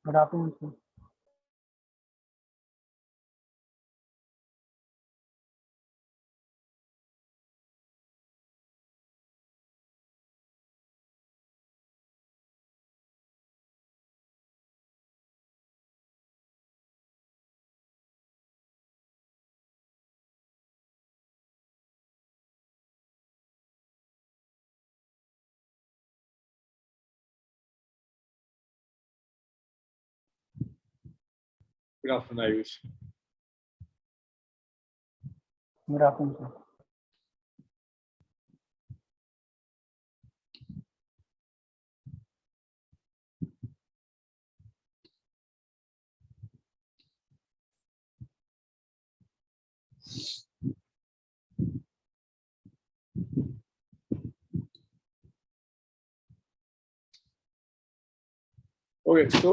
Good afternoon sir. Good afternoon, Ayush. Good afternoon sir. Okay, तो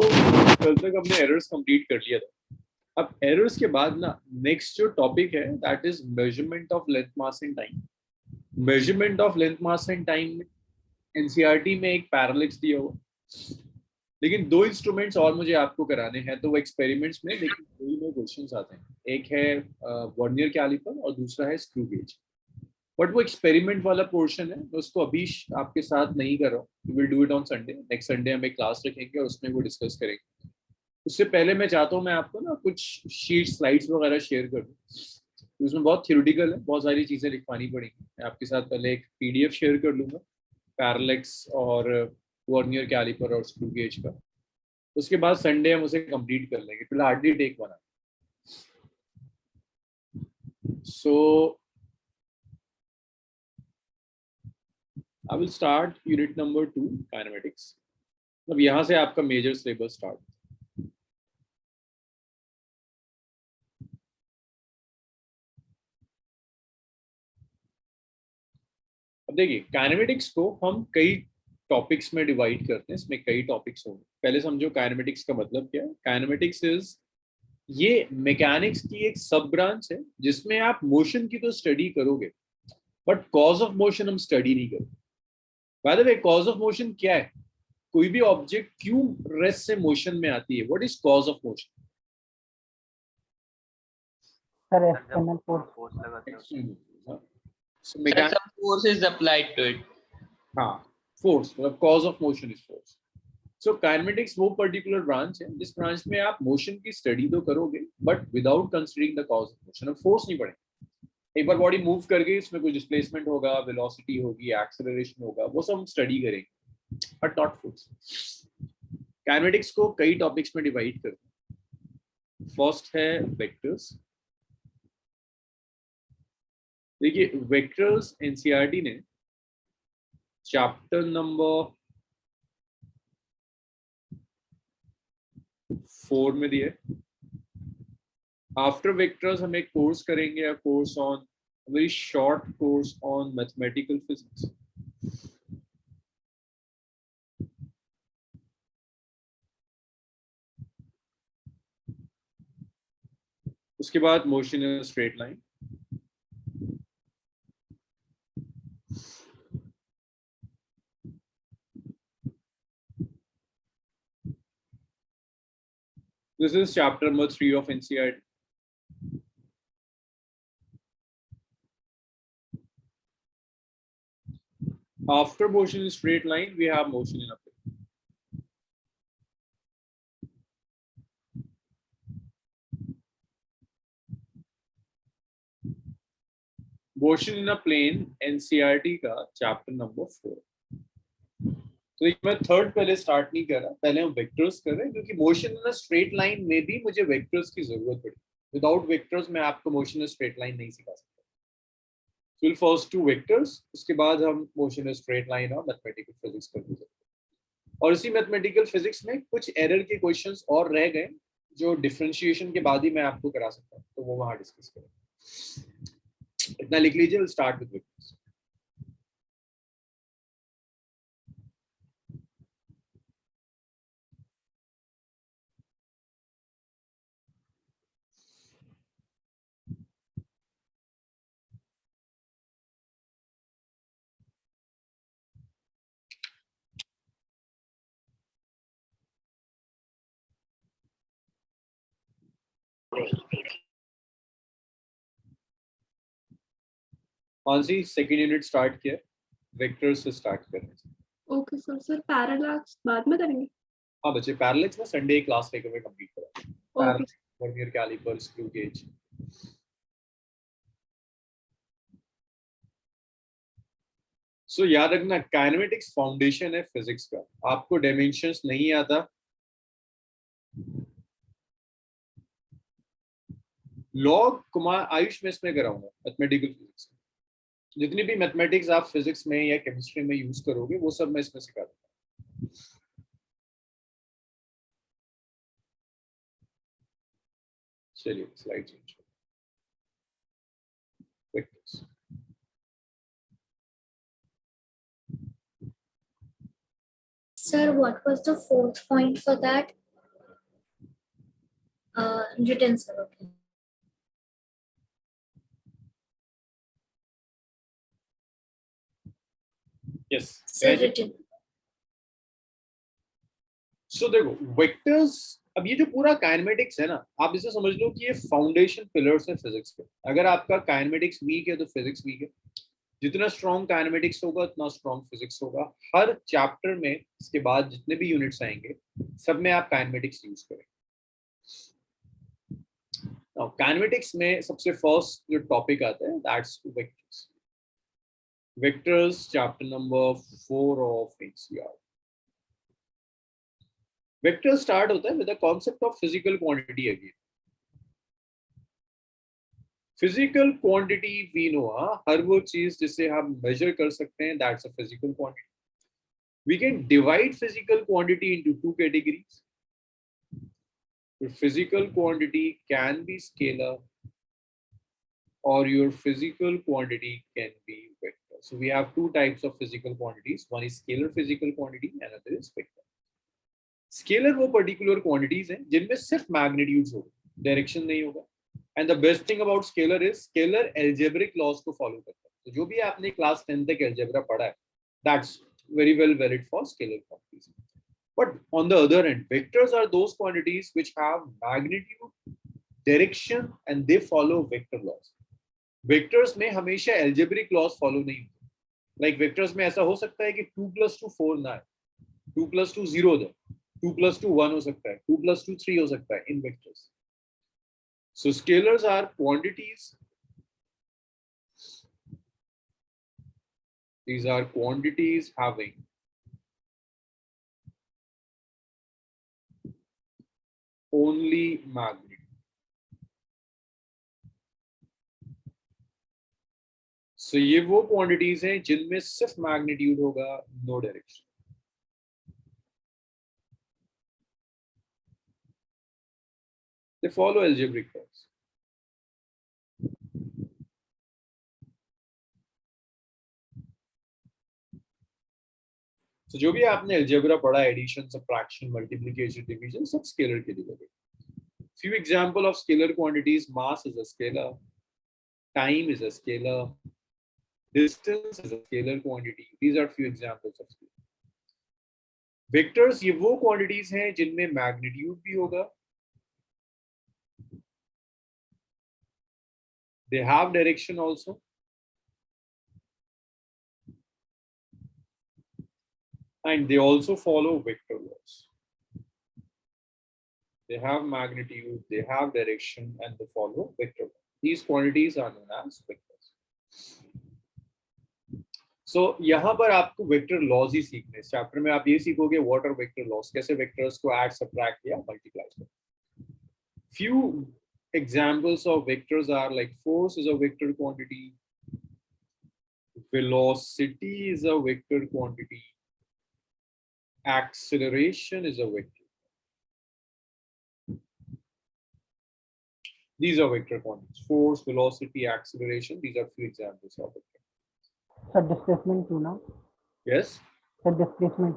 कल तक हमने एरर्स कंप्लीट कर लिया था। अब एरर्स के बाद ना नेक्स्ट जो टॉपिक है that is measurement of length mass and time. Measurement of length mass and time NCERT में एक पैरालेक्स दिया हुआ, लेकिन दो इंस्ट्रूमेंट्स और मुझे आपको कराने हैं, तो वो एक्सपेरिमेंट्स में लेकिन दो ही में क्वेश्चंस आते हैं। एक है वर्नियर कैलिपर और दूसरा है स्क्रू गेज। बट वो एक्सपेरिमेंट वाला पोर्शन है, मैं उसको अभी आपके साथ नहीं कर रहा हूँ। Will do it on Sunday. Next Sunday हम एक क्लास रखेंगे और उसमें वो डिस्कस करेंगे। उससे पहले मैं चाहता हूँ मैं आपको ना कुछ शीट स्लाइड्स वगैरह शेयर कर दूँ। उसमें बहुत थ्योरेटिकल है, बहुत सारी चीज़ें लिखवानी पड़ेंगी। मैं आपके साथ पहले एक पीडीएफ शेयर कर लूँगा पैरालेक्स और वर्नियर कैलिपर और स्क्रू गेज का। उसके बाद संडे हम उसे कंप्लीट कर लेंगे। फिलहाल हार्डली टेक बना। So I will start unit number 2 kinematics. अब यहाँ से आपका मेजर सिलेबस स्टार्ट। अब देखिए, काइनेमेटिक्स को हम कई टॉपिक्स में डिवाइड करते हैं। इसमें कई टॉपिक्स होंगे। पहले समझो काइनेमेटिक्स का मतलब क्या है। काइनेमेटिक्स इज, ये मैकेनिक्स की एक सब ब्रांच है जिसमें आप मोशन की तो स्टडी करोगे, बट कॉज ऑफ मोशन हम स्टडी नहीं करोगे। By the way, cause of motion क्या है? कोई भी ऑब्जेक्ट क्यों रेस्ट से मोशन में आती है? What is cause of motion? Sir external force लगाते हैं उसमें। External. So Sir, some force is applied to it. हाँ, फोर्स मतलब cause of motion is force. So kinematics वो पर्टिकुलर ब्रांच है जिस ब्रांच में आप मोशन की स्टडी तो करोगे but without considering the cause of motion. अब फोर्स नहीं पड़ेगा। एक बार बॉडी मूव कर गई, इसमें कोई डिस्प्लेसमेंट होगा, वेलोसिटी होगी, एक्सेलरेशन होगा, वो सब हम स्टडी करेंगे, बट नॉट फोर्स। काइनेमेटिक्स को कई टॉपिक्स में डिवाइड करते हैं। फर्स्ट है वेक्टर्स। देखिए, वेक्टर्स एनसीईआरटी ने चैप्टर नंबर 4 में दिया है। आफ्टर वेक्टर्स हम एक कोर्स करेंगे, a course on a very short course on mathematical physics। उसके बाद motion in straight line. This is chapter number 3 of NCERT। After motion in straight line, we have motion in a plane। Motion in a plane NCERT का chapter number 4। तो मैं third पहले start नहीं कर रहा, पहले हम वेक्टर्स कर रहे हैं, क्योंकि motion in a straight line में भी मुझे वेक्टर्स की जरूरत पड़ी। विदाउट वेक्टर्स मैं आपको मोशन इन स्ट्रेट लाइन नहीं सिखा सकता। विल फर्स्ट टू वेक्टर्स, उसके बाद हम मोशन इन स्ट्रेट लाइन और मैथमेटिकल फिजिक्स कर सकते हैं। और इसी मैथमेटिकल फिजिक्स में कुछ एरर के क्वेश्चंस और रह गए जो डिफरेंशिएशन के बाद ही मैं आपको करा सकता हूँ, तो वो वहां डिस्कस करेंगे। इतना लिख लीजिए। Will start with vectors. कौन सी सेकेंड यूनिट स्टार्ट किया? वेक्टर से स्टार्ट करें। Okay sir. सर पैरालैक्स बाद में करेंगे? हाँ बच्चे, पैरेलल्स में संडे क्लास लेकर मैं कंप्लीट करा। Okay. Vernier calliper, screw gauge. So याद रखना, काइनेमेटिक्स फाउंडेशन है फिजिक्स का। आपको डायमेंशंस नहीं आता, लॉग कुमार आयुष में इसमें कराऊंगा मैथमेटिकल फिजिक्स। जितनी भी मैथमेटिक्स आप फिजिक्स में या केमिस्ट्री में यूज करोगे वो सब मैं इसमें सिखा दूंगा। चलिए slide change. Vectors. Sir, what was the fourth point for that? Written, sir. Okay. Yes Sir, written. सो देखो वेक्टर्स, अब ये जो पूरा काइनेमेटिक्स है ना, आप इसे समझ लो कि ये फाउंडेशन पिलर्स है फिजिक्स के। अगर आपका काइनेमेटिक्स वीक है तो फिजिक्स वीक है। जितना स्ट्रॉन्ग काइनेमेटिक्स होगा उतना स्ट्रॉन्ग फिजिक्स होगा। हर चैप्टर में इसके बाद जितने भी यूनिट्स आएंगे सब में आप काइनेमेटिक्स यूज करें। काइनेमेटिक्स में सबसे फर्स्ट जो टॉपिक आता है that's vectors. Vectors chapter number 4 of NCERT. Vector start होता है with the concept of physical quantity again. Physical quantity we know, हर वो चीज जिसे हम मेजर कर सकते हैं that's a physical quantity. We can divide physical quantity into two categories. Physical quantity can be scalar or your physical quantity can be vector. So we have two types of physical quantities. One is scalar physical quantity, another is vector. Scalar वो particular quantities हैं जिनमें सिर्फ magnitudes होगा, direction नहीं होगा। And the best thing about scalar is scalar algebraic laws को follow करता है। तो जो भी आपने class 10 तक algebra पढ़ा है, that's very well valid for scalar quantities. But on the other end, vectors are those quantities which have magnitude, direction, and they follow vector laws. Vectors में हमेशा एल्जेब्रिक लॉज फॉलो नहीं होते। Like vectors में ऐसा हो सकता है कि 2 + 2 4 ना है, 2 + 2 0 दे, 2 + 2 1 हो सकता है, 2 + 2 3 हो सकता है in vectors. So scalars are quantities, these are quantities having only magnitude. So ये वो क्वांटिटीज हैं जिनमें सिर्फ मैग्नीट्यूड होगा, no direction. They follow algebraic laws. So जो भी आपने अलजेब्रा पढ़ा, एडिशन, सबट्रैक्शन, मल्टीप्लिकेशन, डिवीजन, सब स्केलर के लिए लगे। Few example of scalar quantities: mass is a scalar, time is a scalar, distance is a scalar quantity. These are few examples of scalar. Vectors ये वो quantities हैं जिनमें magnitude भी होगा, they have direction also, and they also follow vector laws. They have magnitude, they have direction, and they follow vector laws. These quantities are known as vectors. So यहाँ पर आपको vector laws ही सीखने। इस chapter में आप ये सीखोगे what are vector laws, कैसे वेक्टर्स को ऐड, सबट्रैक्ट या मल्टीप्लाई करें। Few examples of vectors are like force is a vector quantity, velocity is a vector quantity, acceleration is a vector. These are vector quantities: force, velocity, acceleration. These are few examples of vector. Sir displacement क्यों ना? Yes. Sir displacement.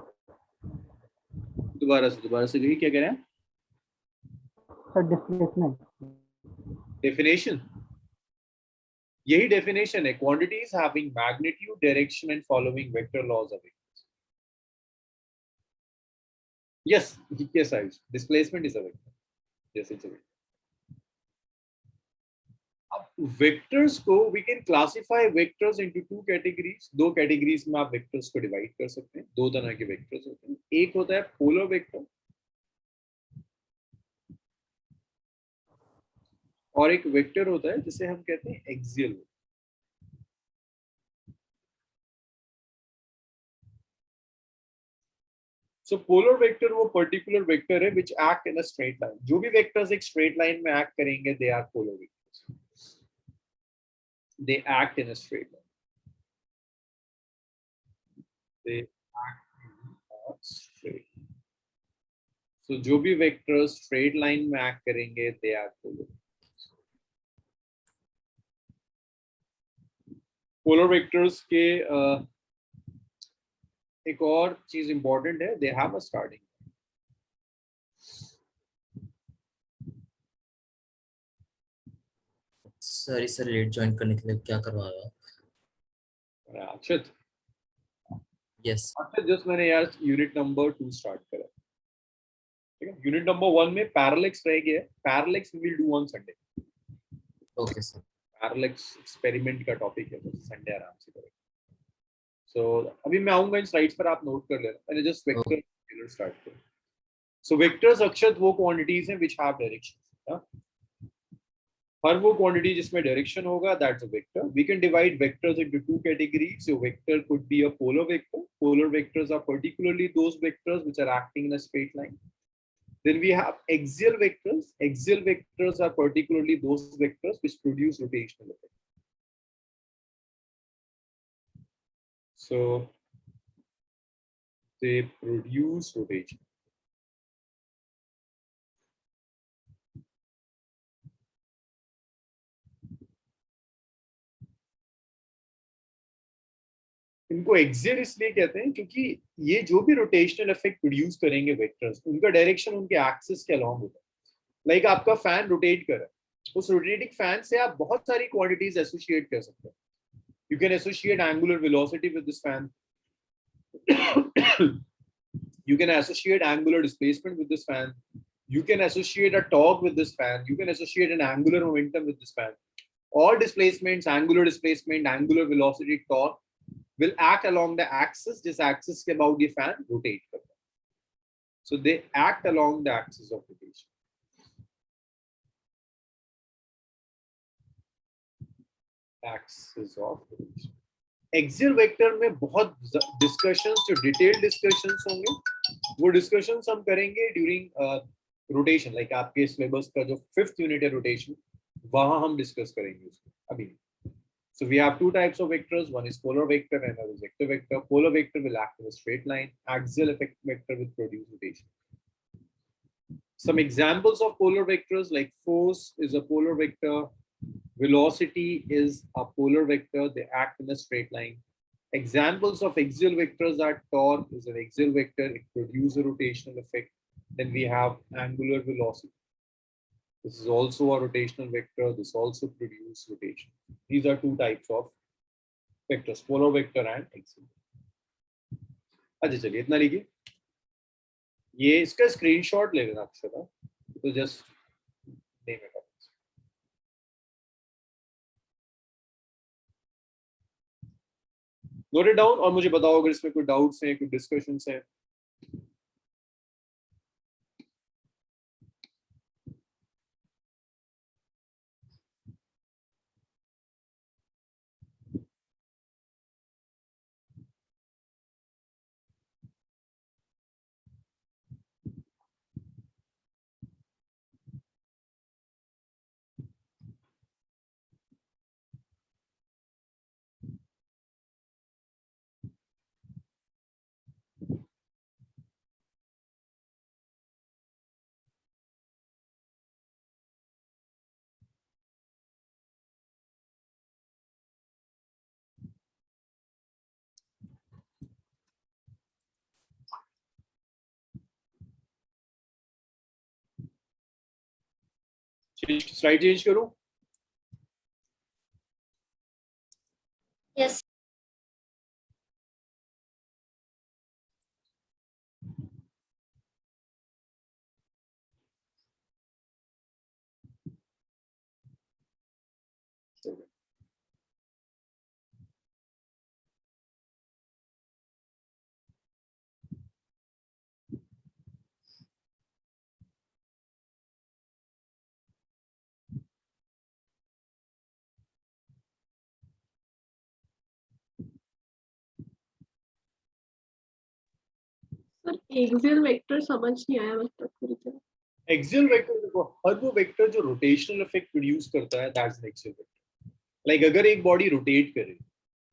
दोबारा से देखिए क्या कह रहे हैं? Sir displacement Definition. यही definition है, quantities having magnitude, direction, and following vector laws of vectors. Yes, yes, displacement is a vector. Yes, it's a vector. अब वेक्टर्स को we can classify vectors into two categories. दो categories में आप vectors को divide कर सकते हैं. दो तरह के वेक्टर्स होते हैं. एक होता है पोलर वेक्टर और एक वेक्टर होता है जिसे हम कहते हैं एक्सियल. सो पोलर वेक्टर वो पर्टिकुलर वेक्टर है which act in a straight line. जो भी वेक्टर्स एक स्ट्रेट लाइन में एक्ट करेंगे they are polar vectors. They act in a straight line. They act in a straight. So जो भी vectors straight line में act करेंगे they are polar. Polar vectors के एक और चीज इंपॉर्टेंट है. They have a starting. Sorry sir, late join करने के लिए क्या करवा रहे हो? अक्षत यस. जस्ट मैंने यार यूनिट नंबर 2 स्टार्ट करा. ठीक है. यूनिट नंबर 1 में पैरेलल्स रह गया है. Parallels we will do on Sunday. Okay sir. Parallels experiment का टॉपिक है. संडे आराम से करेंगे. सो अभी मैं आऊंगा इन स्लाइड्स पर, आप नोट कर लेना. मैंने जस्ट वेक्टर स्टार्ट किया. सो वेक्टर्स अक्षत वो क्वांटिटीज हैं व्हिच हैव डायरेक्शन. हर वो क्वांटिटी जिसमें डायरेक्शन होगा that's a vector. We can divide vectors into two categories. So vector could be a polar vector. Polar vectors are particularly those vectors which are acting in a straight line. Then we have axial vectors. Axial vectors are particularly those vectors which produce rotational effect. So they produce rotation. इनको axial इसलिए कहते हैं क्योंकि ये जो भी rotational effect produce करेंगे vectors, उनका डायरेक्शन उनके एक्सिस के अलोंग होता है. लाइक आपका फैन रोटेट कर रहा है, उस रोटेटिंग फैन से आप बहुत सारी क्वांटिटीज एसोसिएट कर सकते हैं. You can associate angular velocity with this fan. You can associate angular displacement with this fan. You can associate a torque with this fan. You can associate an angular momentum with this fan. All displacements, angular displacement, angular velocity, torque will act along the axis. This axis के about the fan rotate करता है. So they act along the axis of rotation. Axis of rotation. Axial vector में बहुत discussions, जो detailed discussions होंगे वो discussions हम करेंगे ड्यूरिंग रोटेशन. लाइक आपके सिलेबस का जो 5th यूनिट है रोटेशन, वहां हम डिस्कस करेंगे उसको अभी. So we have two types of vectors. One is polar vector and another is vector vector. Polar vector will act in a straight line. Axial effect vector will produce rotation. Some examples of polar vectors, like force is a polar vector. Velocity is a polar vector. They act in a straight line. Examples of axial vectors are torque is an axial vector. It produces a rotational effect. Then we have angular velocity. This is also a rotational vector. This also produces rotation. These are two types of vectors, polar vector and axial. अच्छा चलिए इतना लिखिए. ये इसका screenshot ले लेना अक्षरा, तो just name it. Note it down और मुझे बताओ अगर इसमें कोई डाउट्स हैं, कोई डिस्कशंस हैं. स्लाइड चेंज करूं? Yes. एक्सियल वेक्टर समझ नहीं आया मतलब पूरी तरह। एक्सियल वेक्टर देखो, हर वो वेक्टर जो रोटेशनल इफेक्ट प्रोड्यूस करता है that's an axial vector. Like अगर एक बॉडी रोटेट करे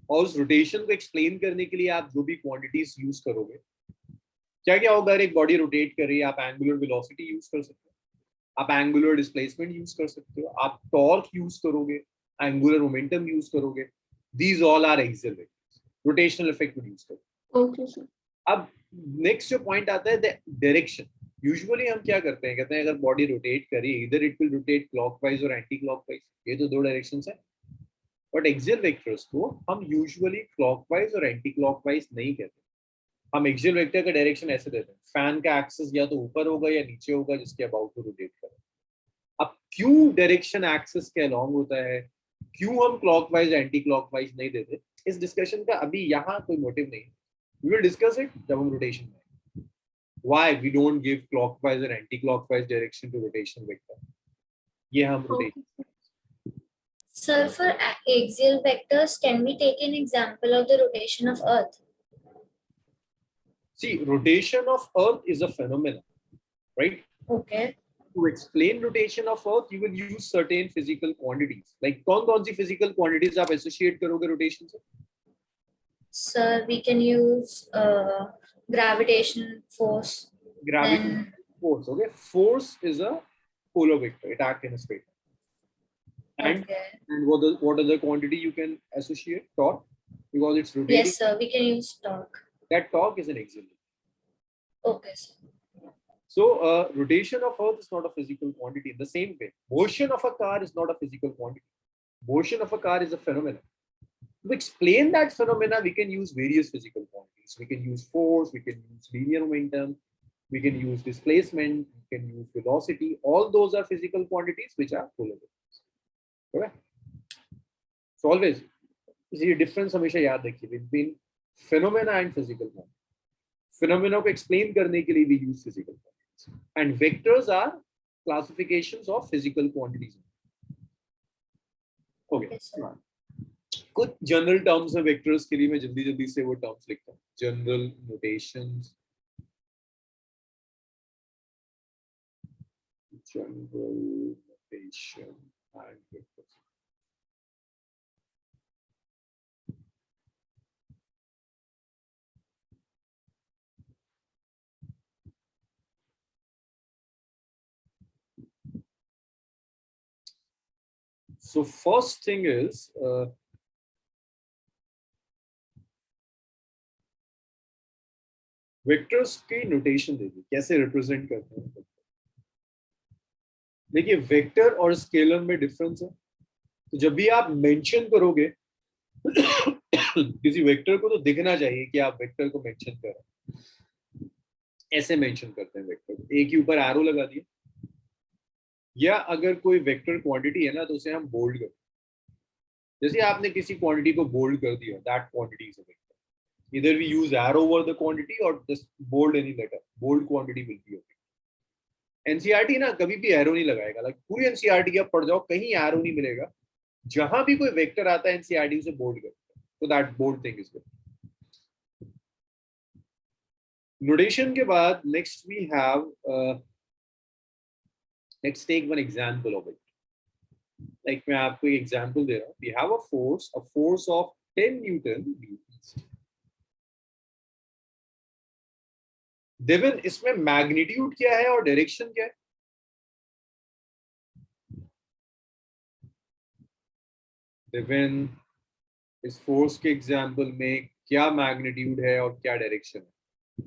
और उस रोटेशन को एक्सप्लेन करने के लिए आप जो भी क्वांटिटीज यूज करोगे, क्या क्या होगा? अगर एक बॉडी रोटेट कर रही है, आप एंगुलर वेलोसिटी यूज कर सकते हो, आप एंगुलर डिस्प्लेसमेंट यूज कर सकते हो, आप टॉर्क यूज करोगे, एंगुलर मोमेंटम यूज करोगे। These all are axial vectors, rotational effect produce करते हैं। Okay sir. अब नेक्स्ट जो पॉइंट आता है डायरेक्शन। यूजुअली हम क्या करते हैं, कहते हैं अगर बॉडी रोटेट करी, इधर इट विल रोटेट क्लॉकवाइज और एंटी क्लॉकवाइज, ये तो दो डायरेक्शंस है। बट एक्सियल वेक्टर्स को हम यूजुअली क्लॉकवाइज और एंटी क्लॉकवाइज नहीं कहते। हम एक्सियल वेक्टर का डायरेक्शन ऐसे देते हैं, फैन का एक्सिस या तो ऊपर होगा या नीचे होगा जिसके अबाउट टू रोटेट करे। अब क्यों डायरेक्शन एक्सिस के अलोंग होता है, क्यों हम क्लॉकवाइज एंटी क्लॉकवाइज नहीं देते, इस डिस्कशन का अभी यहाँ कोई मोटिव नहीं। वी विल डिस्कस इट जब हम रोटेशन में। Why we don't give clockwise or anti-clockwise direction to rotation vector? ये हम rotation. Sir, for axial vectors, can we take an example of the rotation of Earth? See, rotation of Earth is a phenomenon, right? Okay. To explain rotation of Earth, you will use certain physical quantities. Like कौन-कौन सी physical quantities आप associate करोगे rotation से? Sir, we can use gravitation force. Gravity force. Okay, force is a polar vector. It acts in a straight line. And what other quantity you can associate? Torque, because it's rotating. Yes, sir. We can use torque. That torque is an axial. Okay, sir. So rotation of Earth is not a physical quantity. In the same way, motion of a car is not a physical quantity. Motion of a car is a phenomenon. To explain that phenomena, we can use various physical quantities. We can use force, we can use linear momentum, we can use displacement, we can use velocity. All those are physical quantities which are polar vectors. Okay? So always, see difference हमेशा याद रखिए between phenomena and physical quantities. Phenomena को explain करने के लिए we use physical quantities, and vectors are classifications of physical quantities. Okay. Yes, कुछ general terms है vectors के लिए, मैं जल्दी जल्दी से वो टर्म्स लिखता हूँ। General notations, general notation and vectors. So first thing is vectors की नोटेशन देखिए कैसे रिप्रेजेंट करते हैं। देखिए वेक्टर और स्केलर में डिफरेंस है। तो जब भी आप मेंशन करोगे किसी वेक्टर को, तो दिखना चाहिए कि आप वेक्टर को मेंशन कर रहे हैं। ऐसे मेंशन करते हैं वेक्टर को, एक के ऊपर एरो लगा दिया, या अगर कोई वेक्टर क्वांटिटी है ना तो उसे हम बोल्ड करते हैं। जैसे आपने किसी क्वांटिटी को बोल्ड कर दिया, that quantity is a vector. Either we use arrow over the quantity or just bold any letter. Bold quantity will be okay. NCERT ना कभी भी एरो नहीं लगाएगा। लाइक पूरी NCERT आप पढ़ जाओ, कहीं एरो नहीं मिलेगा। जहां भी कोई वेक्टर आता है NCERT उसे बोल्ड करता है। So that bold thing is good. Notation के बाद next we have let's take one example of it. Like मैं आपको एक example दे रहा हूँ। We have a force of 10 Newton due east. देवन इसमें मैग्नीट्यूड क्या है और डायरेक्शन क्या है? देवन इस फोर्स के एग्जांपल में क्या मैग्नीट्यूड है और क्या डायरेक्शन है?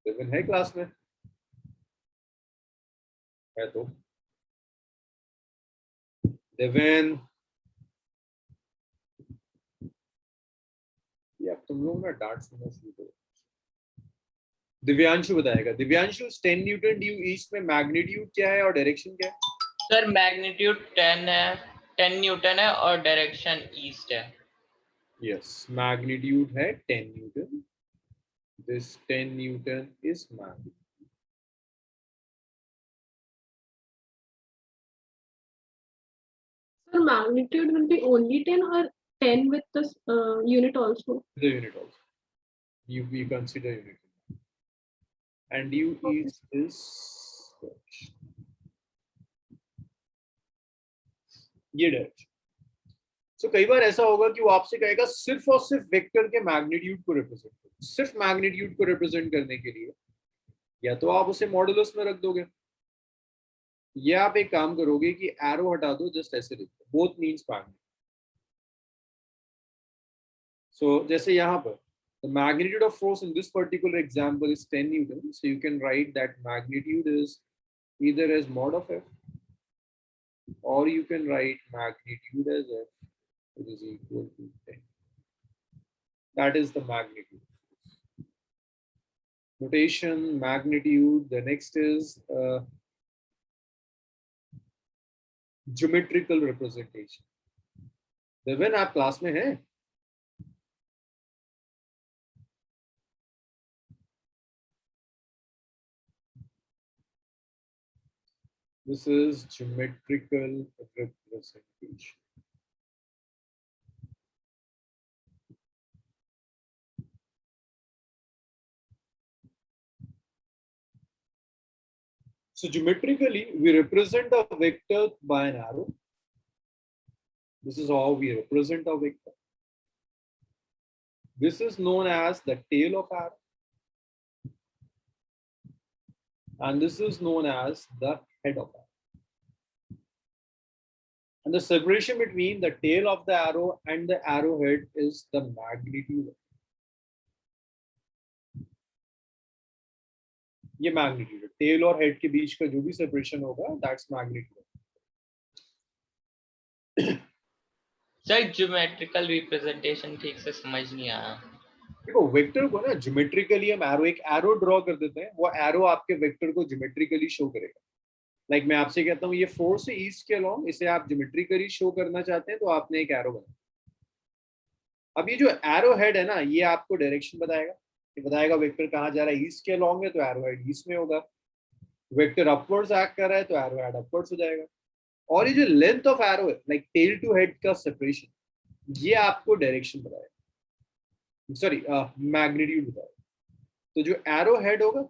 देवन है क्लास में? है तो देवन, या तुम लोग ना डांट सुनना शुरू करो। दिव्यांशु बताएगा। दिव्यांशु 10 न्यूटन ड्यू ईस्ट में मैग्नीट्यूड क्या है और डायरेक्शन क्या है? सर मैग्नीट्यूड 10 है, 10 न्यूटन है और डायरेक्शन ईस्ट है। यस, मैग्नीट्यूड है 10 Newton. This 10 Newton is magnitude. Sir, magnitude will be only 10 or 10 with this unit also? The unit also. we consider unit, and due east is ये direction. सो कई बार ऐसा होगा कि वो आपसे कहेगा सिर्फ और सिर्फ वेक्टर के मैग्नीट्यूड को रिप्रेजेंट करो. सिर्फ मैग्नीट्यूड को रिप्रेजेंट करने के लिए या तो आप उसे मॉडुलस में रख दोगे, या आप एक काम करोगे कि एरो हटा दो, जस्ट ऐसे लिख दो, बोथ मींस मैग्नीट्यूड. सो जैसे यहाँ पर the magnitude of force in this particular example is 10 Newton, so you can write that magnitude is either as mod of F or you can write magnitude as F, which is equal to 10. That is the magnitude. Notation, magnitude. The next is geometrical representation. Devin, आप class में हैं? This is geometrical representation. So geometrically, we represent a vector by an arrow. This is how we represent a vector. This is known as the tail of arrow. And this is known as the head of arrow. And the separation between the tail of the arrow and the arrowhead is the magnitude. ये magnitude है. Tail और head के बीच का जो भी separation होगा, that's magnitude. Sir geometrical representation ठीक से समझ नहीं आया. देखो वेक्टर को ना ज्योमेट्रिकली हम एक एरो ड्रॉ कर देते हैं, वो एरो आपके वेक्टर को ज्योमेट्रिकली शो करेगा. लाइक मैं आपसे कहता हूँ ये 4 से ईस्ट के अलोंग, इसे आप ज्योमेट्रिकली शो करना चाहते हैं तो आपने एक एरो बनाया. अब ये जो एरो हेड है ना, ये आपको डायरेक्शन बताएगा. ये बताएगा वेक्टर कहाँ जा रहा है. ईस्ट के अलोंग है तो एरो हेड ईस्ट में होगा. वेक्टर अपवर्ड्स एक्ट कर रहा है तो एरो हेड अपवर्ड्स हो जाएगा. और ये जो लेंथ ऑफ एरो है, लाइक टेल टू हेड का सेपरेशन, ये आपको डायरेक्शन बताएगा, सॉरी मैग्नीट्यूड बताएगा. तो जो एरो हेड होगा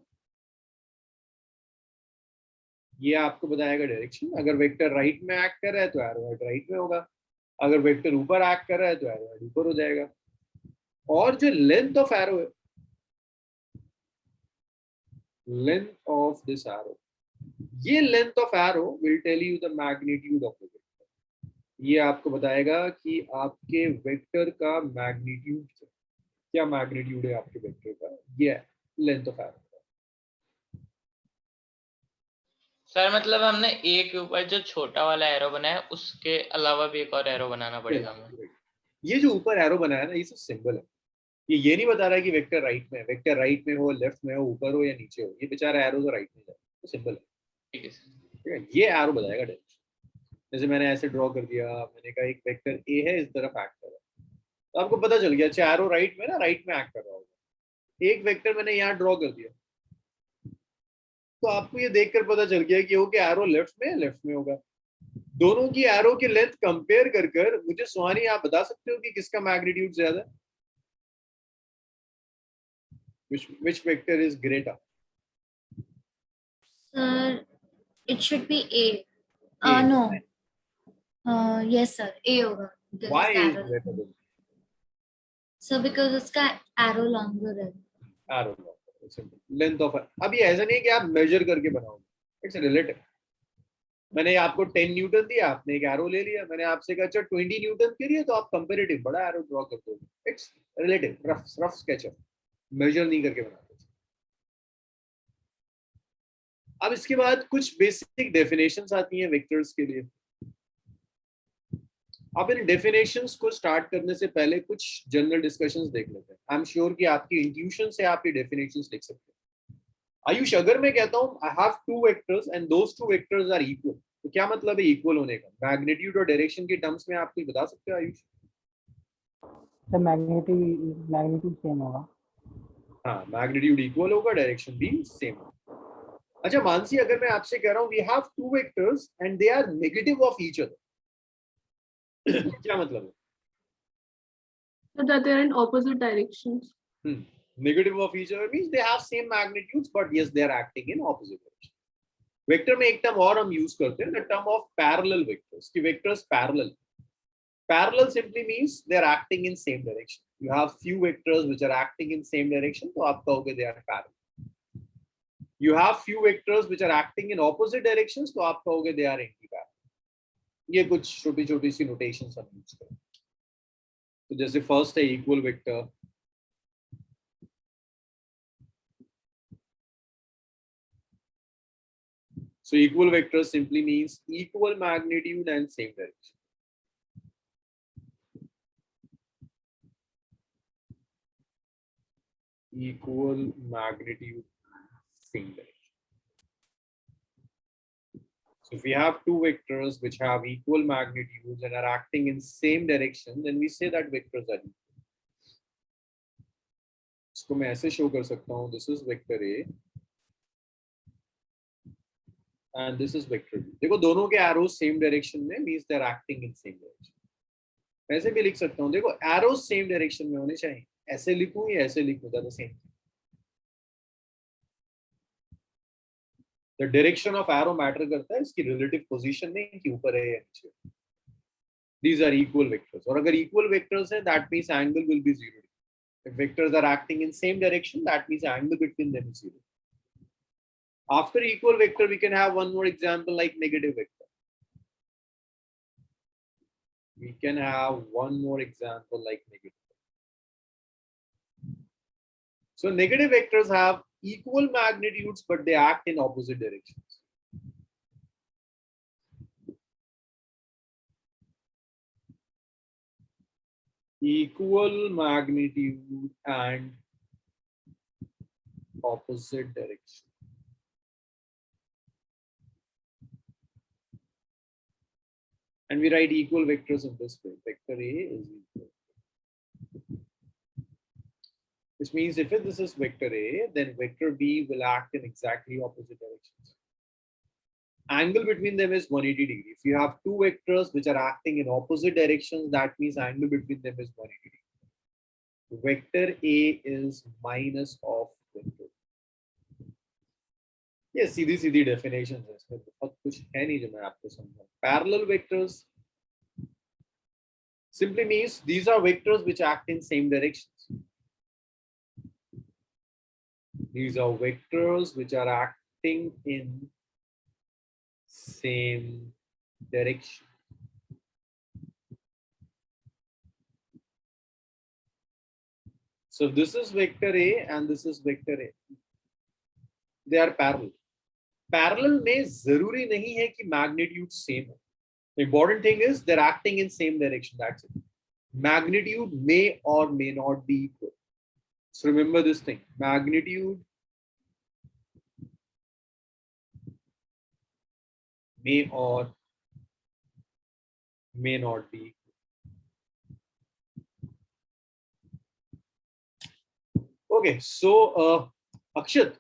ये आपको बताएगा डायरेक्शन. अगर वेक्टर राइट में एक्ट कर रहा है तो एरो हेड राइट में होगा. अगर वेक्टर ऊपर एक्ट कर रहा है तो एरो हेड ऊपर हो जाएगा. और जो लेंथ ऑफ एरो है, लेंथ ऑफ दिस एरो, ये length of arrow will tell you the magnitude of the vector. ये आपको बताएगा कि आपके वेक्टर का मैग्नीट्यूड क्या मैग्नीट्यूड है आपके वेक्टर का. ये लेंथ ऑफ एरो. सर मतलब हमने ए के ऊपर जो छोटा वाला एरो बनाया उसके अलावा भी एक और एरो बनाना पड़ेगा हमें. ये जो ऊपर एरो बनाया ना, ये सब सिंबल है. ये नहीं बता रहा है कि वेक्टर राइट में है. वेक्टर राइट में हो, लेफ्ट में हो, ऊपर हो या नीचे हो, ये बेचारा एरो तो राइट में जाए, तो सिंबल है. ठीक है सर. ठीक है, ये एरो बताएगा डायरेक्शन. जैसे मैंने ऐसे ड्रॉ कर दिया, मैंने कहा एक वेक्टर ए है, इस तरफ एक्ट कर रहा है, तो आपको पता चल गया अच्छा एरो राइट में ना, राइट में एक्ट कर रहा होगा. एक वेक्टर मैंने यहाँ ड्रॉ कर दिया तो आपको ये देखकर पता चल गया कि ओके एरो लेफ्ट में होगा. दोनों की एरो की लेंथ कंपेयर कर कर मुझे सुहानी आप बता सकते हो कि किसका मैग्नीट्यूड ज्यादा है. Which vector is greater? Sir, it should be A. A. No. Yes, sir. A होगा. Because Why it's is arrow. greater than So because उसका arrow longer है. arrow? Simple. Length of अब ये ऐसा नहीं है कि आप मेजर करके बनाओगे. It's relative. मैंने आपको 10 न्यूटन दिया, आपने एक एरो ले लिया. मैंने आपसे कहा अच्छा 20 न्यूटन के लिए, तो आप कंपैरेटिव बड़ा एरो ड्रॉ कर दोगे. It's relative, rough sketch up, measure नहीं करके बनाते. अब इसके बाद कुछ बेसिक डेफिनेशंस आती हैं वेक्टर्स के लिए. अब इन डेफिनेशंस को स्टार्ट करने से पहले कुछ जनरल डिस्कशंस देख लेते हैं. आई एम श्योर कि आपकी इंट्यूशन से आप ये डेफिनेशंस लिख सकते हैं. आयुष, अगर मैं कहता हूँ I have 2 vectors and those 2 vectors are equal, तो क्या मतलब है इक्वल होने का? मैग्नीट्यूड और डायरेक्शन के टर्म्स में आप कुछ बता सकते हो आयुष? सर मैग्नीट्यूड सेम होगा. हाँ, मैग्नीट्यूड इक्वल होगा, डायरेक्शन भी सेम होगा. अच्छा मानसी, अगर मैं आपसे कह रहा हूँ we have 2 vectors and they are negative of each other, क्या मतलब है? So that they are in opposite directions. Negative of each other means they have same magnitudes, but yes, they are acting in opposite direction. Vector में एक term और हम use करते हैं, the term of parallel vectors. कि vectors parallel. Parallel simply means they are acting in same direction. You have few vectors which are acting in same direction, तो आप कहोगे they are parallel. You have few vectors which are acting in opposite directions, तो आप कहोगे they are anti-parallel. ये कुछ छोटी-छोटी सी notations हम use करें. तो जैसे first है equal vector. So equal vector simply means equal magnitude and same direction. Equal magnitude, same direction. So if we have two vectors which have equal magnitudes and are acting in same direction, then we say that vectors are equal. इसको मैं ऐसे show कर सकता हूँ. This is vector A. And this is vector B. देखो दोनों के arrows same direction में means they are acting in same direction. ऐसे भी लिख सकता हूँ. देखो arrows same direction में होने चाहिए. ऐसे लिखूँ या ऐसे लिखूँ, that's the same thing. The direction of arrow matter करता है, इसकी relative position नहीं कि ऊपर है या नीचे. These are equal vectors. और अगर equal vectors हैं, that means angle will be 0. If vectors are acting in same direction, that means angle between them is 0. After equal vector, we can have one more example like negative vector. We can have one more example like negative. So negative vectors have equal magnitudes, but they act in opposite directions. Equal magnitude and opposite direction. And we write equal vectors in this way. Vector A is equal. Which means if this is vector A, then vector B will act in exactly opposite directions. Angle between them is 180 degrees. If you have two vectors which are acting in opposite directions, that means angle between them is 180 degrees. Vector A is minus of vector. Yes, Sidhi definitions है. इसमें बहुत कुछ है नहीं जो मैं आपको समझाऊं. Parallel vectors simply means these are vectors which act in same directions. These are vectors which are acting in same direction. So this is vector A and this is vector A. They are parallel. Parallel में जरूरी नहीं है कि magnitude same हो. The important thing is they're acting in same direction. That's it. Magnitude may or may not be equal. So remember this thing. Magnitude may or may not be equal. Okay, so Akshat,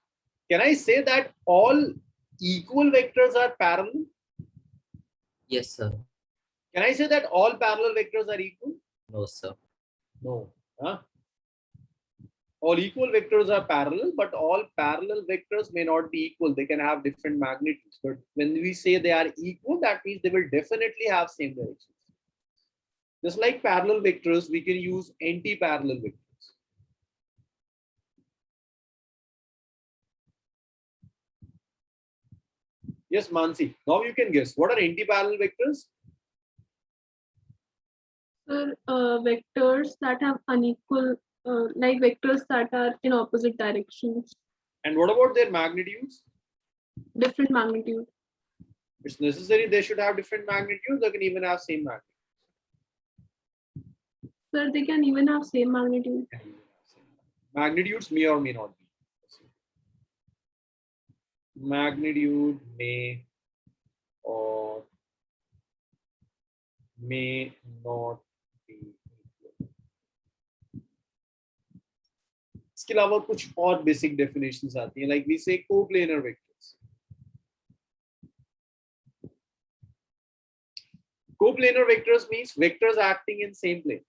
can I say that all equal vectors are parallel? Yes, sir. Can I say that all parallel vectors are equal? No, sir. No. Huh? All equal vectors are parallel, but all parallel vectors may not be equal. They can have different magnitudes. But when we say they are equal, that means they will definitely have same directions. Just like parallel vectors, we can use anti-parallel vectors. Yes, Mansi. Now you can guess. What are anti-parallel vectors? Vectors that have unequal, like vectors that are in opposite directions, And what about their magnitudes? different magnitude. It's necessary they should have different magnitudes. They can even have same magnitude. Sir, they can even have same magnitude. Magnitudes may or may not be. Magnitude may or may not be equal. इसके अलावा कुछ और basic definitions आती हैं, like we say coplanar vectors. Coplanar vectors means vectors acting in same plane.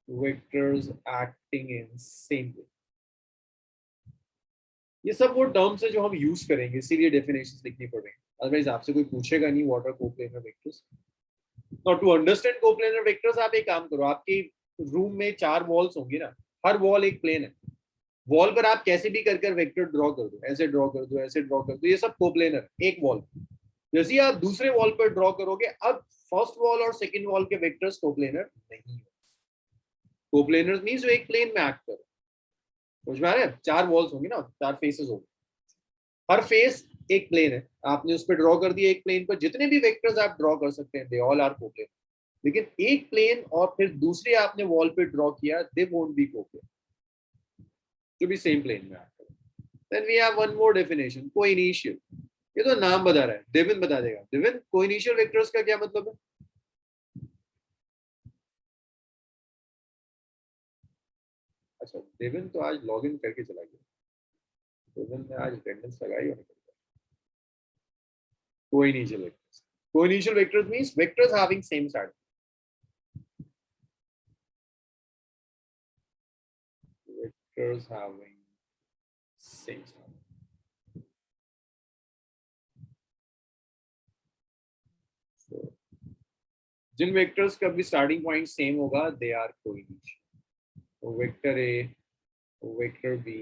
vectors acting in same way. ये सब वो terms है जो हम यूज करेंगे, इसीलिए डेफिनेशंस लिखनी पड़ेंगी, अदरवाइज आपसे कोई पूछेगा नहीं what are coplanar vectors. Now to understand coplanar vectors आप एक काम करो, आपके रूम में 4 वॉल्स होंगी ना, हर वॉल एक प्लेन है, वॉल पर आप कैसे भी कर वेक्टर ड्रॉ कर दो, ऐसे ड्रॉ कर दो, ऐसे ड्रॉ कर दो, ये सब कोप्लेनर एक वॉल। जैसे ही आप दूसरे वॉल पर ड्रॉ करोगे, अब फर्स्ट वॉल और सेकंड वॉल के वेक्टर्स कोप्लेनर नहीं है। कोप्लेनर मींस जो एक प्लेन में एक्ट करे, समझ में आ रहा है? 4 वॉल्स होंगी ना, 4 फेसेस होंगे, हर फेस एक प्लेन है, आपने उस पर ड्रॉ कर दिया, एक प्लेन पर जितने भी वेक्टर्स आप ड्रॉ कर सकते हैं दे ऑल आर कोप्लेनर। लेकिन एक प्लेन और फिर दूसरे आपने वॉल पे ड्रॉ किया, दे वोंट बी कोप्लेनर, जो भी सेम प्लेन में आता है। Then we have one more definition, coinitial. ये तो नाम बता रहा है, देविन बता देगा। देविन, कोइनिशियल वेक्टर्स का क्या मतलब है? अच्छा, देविन तो आज लॉग इन करके चला गया, देविन ने आज अटेंडेंस लगाई और निकल गया। Coinitial vectors, coinitial vectors means vectors having same side, vectors having same side. जिन वेक्टर्स का भी स्टार्टिंग पॉइंट सेम होगा they are coinitial. Vector A, vector B,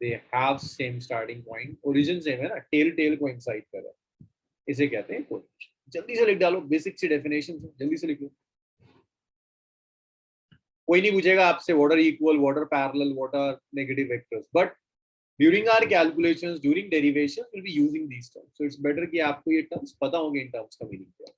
they have same starting point, origin same है ना, tell tell coincide कर रहा है, इसे कहते हैं कोइनिशियल। जल्दी से लिख डालो, बेसिक सी डेफिनेशन जल्दी से लिख लो, कोई नहीं पूछेगा आपसे what are equal, what are parallel, what are negative vectors, but during our calculations, during derivation will be using these terms, so it's better कि आपको ये टर्म्स पता होंगे, इन टर्म्स का मीनिंग क्या है।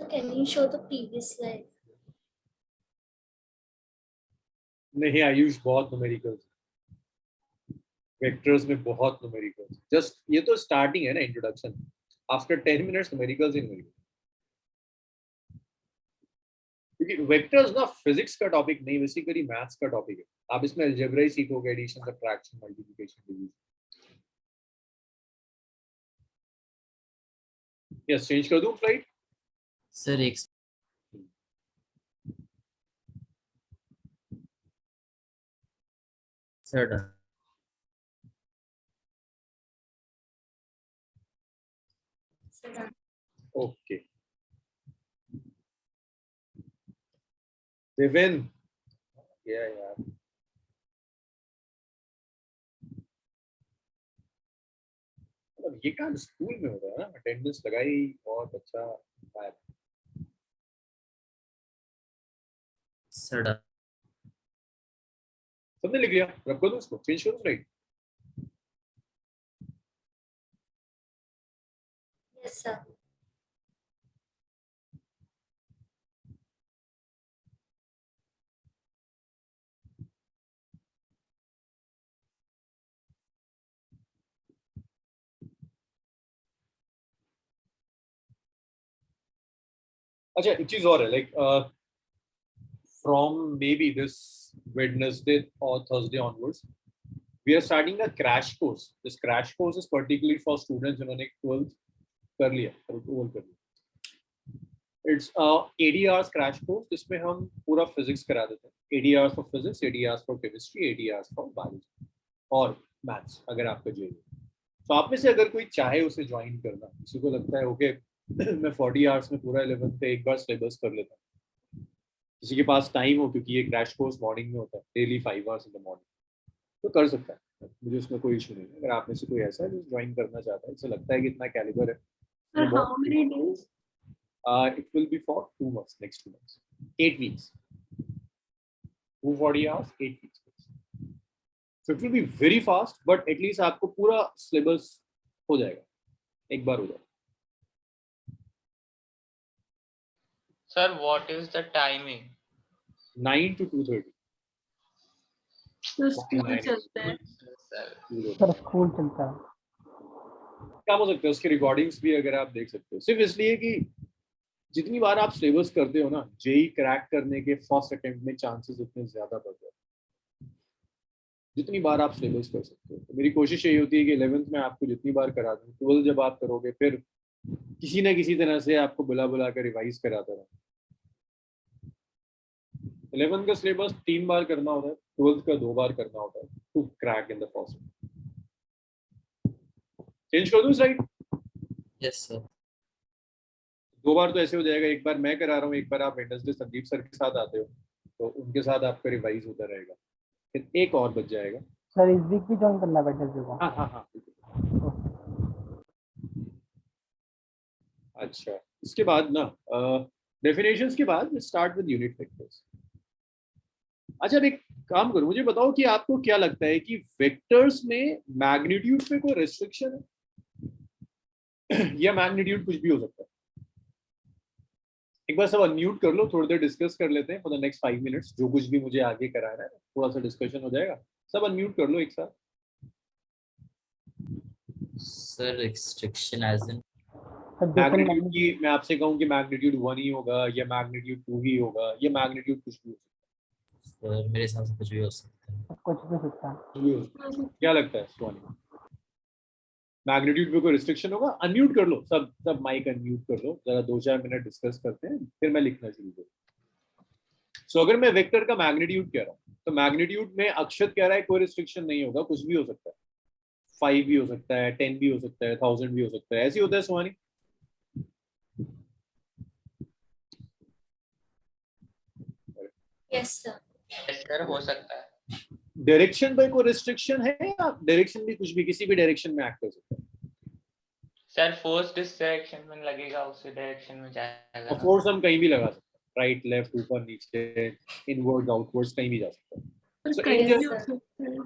So can you show the previous slide? नहीं आयुष, बहुत न्यूमेरिकल्स, वेक्टर्स में बहुत न्यूमेरिकल्स, जस्ट ये तो स्टार्टिंग है ना, इंट्रोडक्शन, आफ्टर 10 मिनट्स न्यूमेरिकल्स ही न्यूमेरिकल्स, क्योंकि वेक्टर्स ना फिजिक्स का टॉपिक नहीं, बेसिकली मैथ्स का टॉपिक है। आप इसमें अलजेब्रा ही सीखोगे, addition, subtraction, multiplication, division. Yes, change कर दूं स्लाइड? सर एक sir done. So done. Okay, Deven क्या यार, मतलब ये काम स्कूल में होता है ना, अटेंडेंस लगाई, बहुत अच्छा बात। Sir done. सबने लिख लिया, रख दो उसको, चेंज करो स्लाइड। Yes, sir. अच्छा, एक चीज और है, like from maybe this Wednesday or Thursday onwards, we are starting a crash course. This crash course is particularly for students जिन्होंने 12th कर लिया, over कर लिया। It's a 80 hours crash course जिसमें हम पूरा physics करा देते हैं, 80 hours for physics, 80 hours for chemistry, 80 hours for biology और maths अगर आपका JEE। तो आप में से अगर कोई चाहे उसे ज्वाइन करना, किसी को लगता है ओके मैं 40 आवर्स में पूरा 11th पे एक बार सिलेबस कर लेता हूँ, किसी के पास टाइम हो, क्योंकि ये क्रैश कोर्स मॉर्निंग में होता है, daily 5 hours in the morning, तो कर सकता है, मुझे उसमें कोई इशू नहीं है। अगर आप में से कोई ऐसा है जो ज्वाइन करना चाहता है, इससे लगता है कि इतना कैलिबर है, Sir, how many days? It will be for 2 months, next 2 months, 8 weeks, 240 hours, 8 weeks, so it will be very fast, but at least आपको पूरा सिलेबस हो जाएगा, एक बार हो जाएगा। Sir what is the timing? 9 to 2:30. तो school चलता है। सर सर स्कूल चलता है। काम हो सकता है उसकी रिकॉर्डिंग्स भी अगर आप देख सकते हो, सिर्फ इसलिए कि जितनी बार आप सिलेबस करते हो ना, जेई क्रैक करने के फर्स्ट अटेम्प्ट में चांसेस उतने ज्यादा बढ़ जाते हैं जितनी बार आप सिलेबस कर सकते हो। तो मेरी कोशिश यही होती है कि 11th में आपको जितनी बार करा दूं, 12th जब आप करोगे फिर किसी ना किसी तरह से आपको बुला बुला कर रिवाइज कराता रहा। 11th का सिलेबस 3 बार करना होता है, 12th का 2 बार करना होता है to crack in the first. Change कर दूं स्लाइड? Yes sir. 2 बार तो ऐसे हो जाएगा, एक बार मैं करा रहा हूँ, एक बार आप वेडनेसडे संदीप सर के साथ आते हो, तो उनके साथ आपका रिवाइज होता रहेगा, फिर एक और बच जाएगा। सर इस वीक भी ज्वाइन करना है वेडनेसडे को? हाँ हाँ हाँ। अच्छा, इसके बाद ना डेफिनेशंस के बाद स्टार्ट विद यूनिट वेक्टर्स। अच्छा, अब एक काम करो, मुझे बताओ कि आपको क्या लगता है कि वेक्टर्स में मैग्नीट्यूड पे कोई रेस्ट्रिक्शन है या मैग्नीट्यूड कुछ भी हो सकता है? एक बार सब अनम्यूट कर लो, थोड़ी देर डिस्कस कर लेते हैं फॉर द नेक्स्ट 5 मिनट्स। जो कुछ भी मुझे आगे कराना है थोड़ा सा डिस्कशन हो जाएगा। सब अनम्यूट कर लो एक साथ। Sir restriction as in sir जैसे मैग्नीट्यूड की मैं आपसे कहूँ कि मैग्नीट्यूड 1 ही होगा या मैग्नीट्यूड 2 ही होगा या मैग्नीट्यूड कुछ भी हो सर मेरे हिसाब से कुछ भी हो सकता है। कुछ भी हो सकता है। सकता है। क्या लगता है स्वानी? मैग्नीट्यूड पे कोई रिस्ट्रिक्शन होगा? अनम्यूट कर लो, सब माइक अनम्यूट कर लो, जरा 2-4 मिनट डिस्कस करते हैं, फिर मैं लिखना शुरू करूँ। सो अगर मैं वेक्टर का मैग्नीट्यूड कह रहा हूँ तो मैग्नीट्यूड में अक्षत कह रहा है कोई रिस्ट्रिक्शन नहीं होगा, कुछ भी हो सकता है। 5 भी हो सकता है, 10 भी हो सकता है, 1000 भी हो सकता है, ऐसे होता है सुहानी? Yes, sir. यस सर हो सकता है। डायरेक्शन पे कोई रिस्ट्रिक्शन है या डायरेक्शन भी कुछ भी किसी भी डायरेक्शन में एक्ट कर सकता है? सर फोर्स जिस डायरेक्शन में लगेगा उसी डायरेक्शन में जाएगा। ऑफ कोर्स हम कहीं भी लगा सकते हैं, राइट लेफ्ट ऊपर नीचे इनवर्ड आउटवर्ड्स कहीं भी जा सकता है। और So, कहीं in भी हो सकता है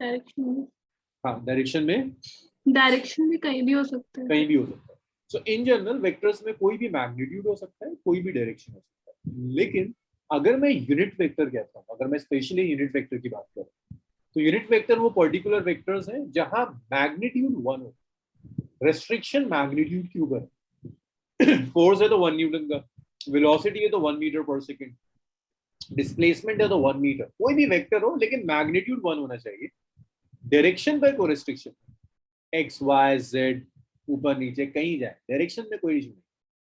डायरेक्शन। हाँ, डायरेक्शन में डायरेक्शन भी कहीं भी हो सकता है। कहीं भी हो सकता है। सो इन जनरल वेक्टर्स में कोई भी मैग्नीट्यूड हो सकता है, कोई भी डायरेक्शन हो सकता है। लेकिन अगर मैं यूनिट वेक्टर कहता हूँ, अगर मैं स्पेशली यूनिट वेक्टर की बात करूँ, तो यूनिट वेक्टर वो पर्टिकुलर वेक्टर्स हैं जहां मैग्नीट्यूड 1 हो, रेस्ट्रिक्शन मैग्नीट्यूड के ऊपर है। फोर्स है तो 1 न्यूटन का, वेलोसिटी है तो 1 मीटर पर सेकेंड, डिस्प्लेसमेंट है तो 1 मीटर, कोई भी वेक्टर हो लेकिन मैग्नीट्यूड 1 होना चाहिए। डायरेक्शन पर कोई रिस्ट्रिक्शन, एक्स वाई जेड ऊपर नीचे कहीं जाए, डायरेक्शन में कोई इशू नहीं।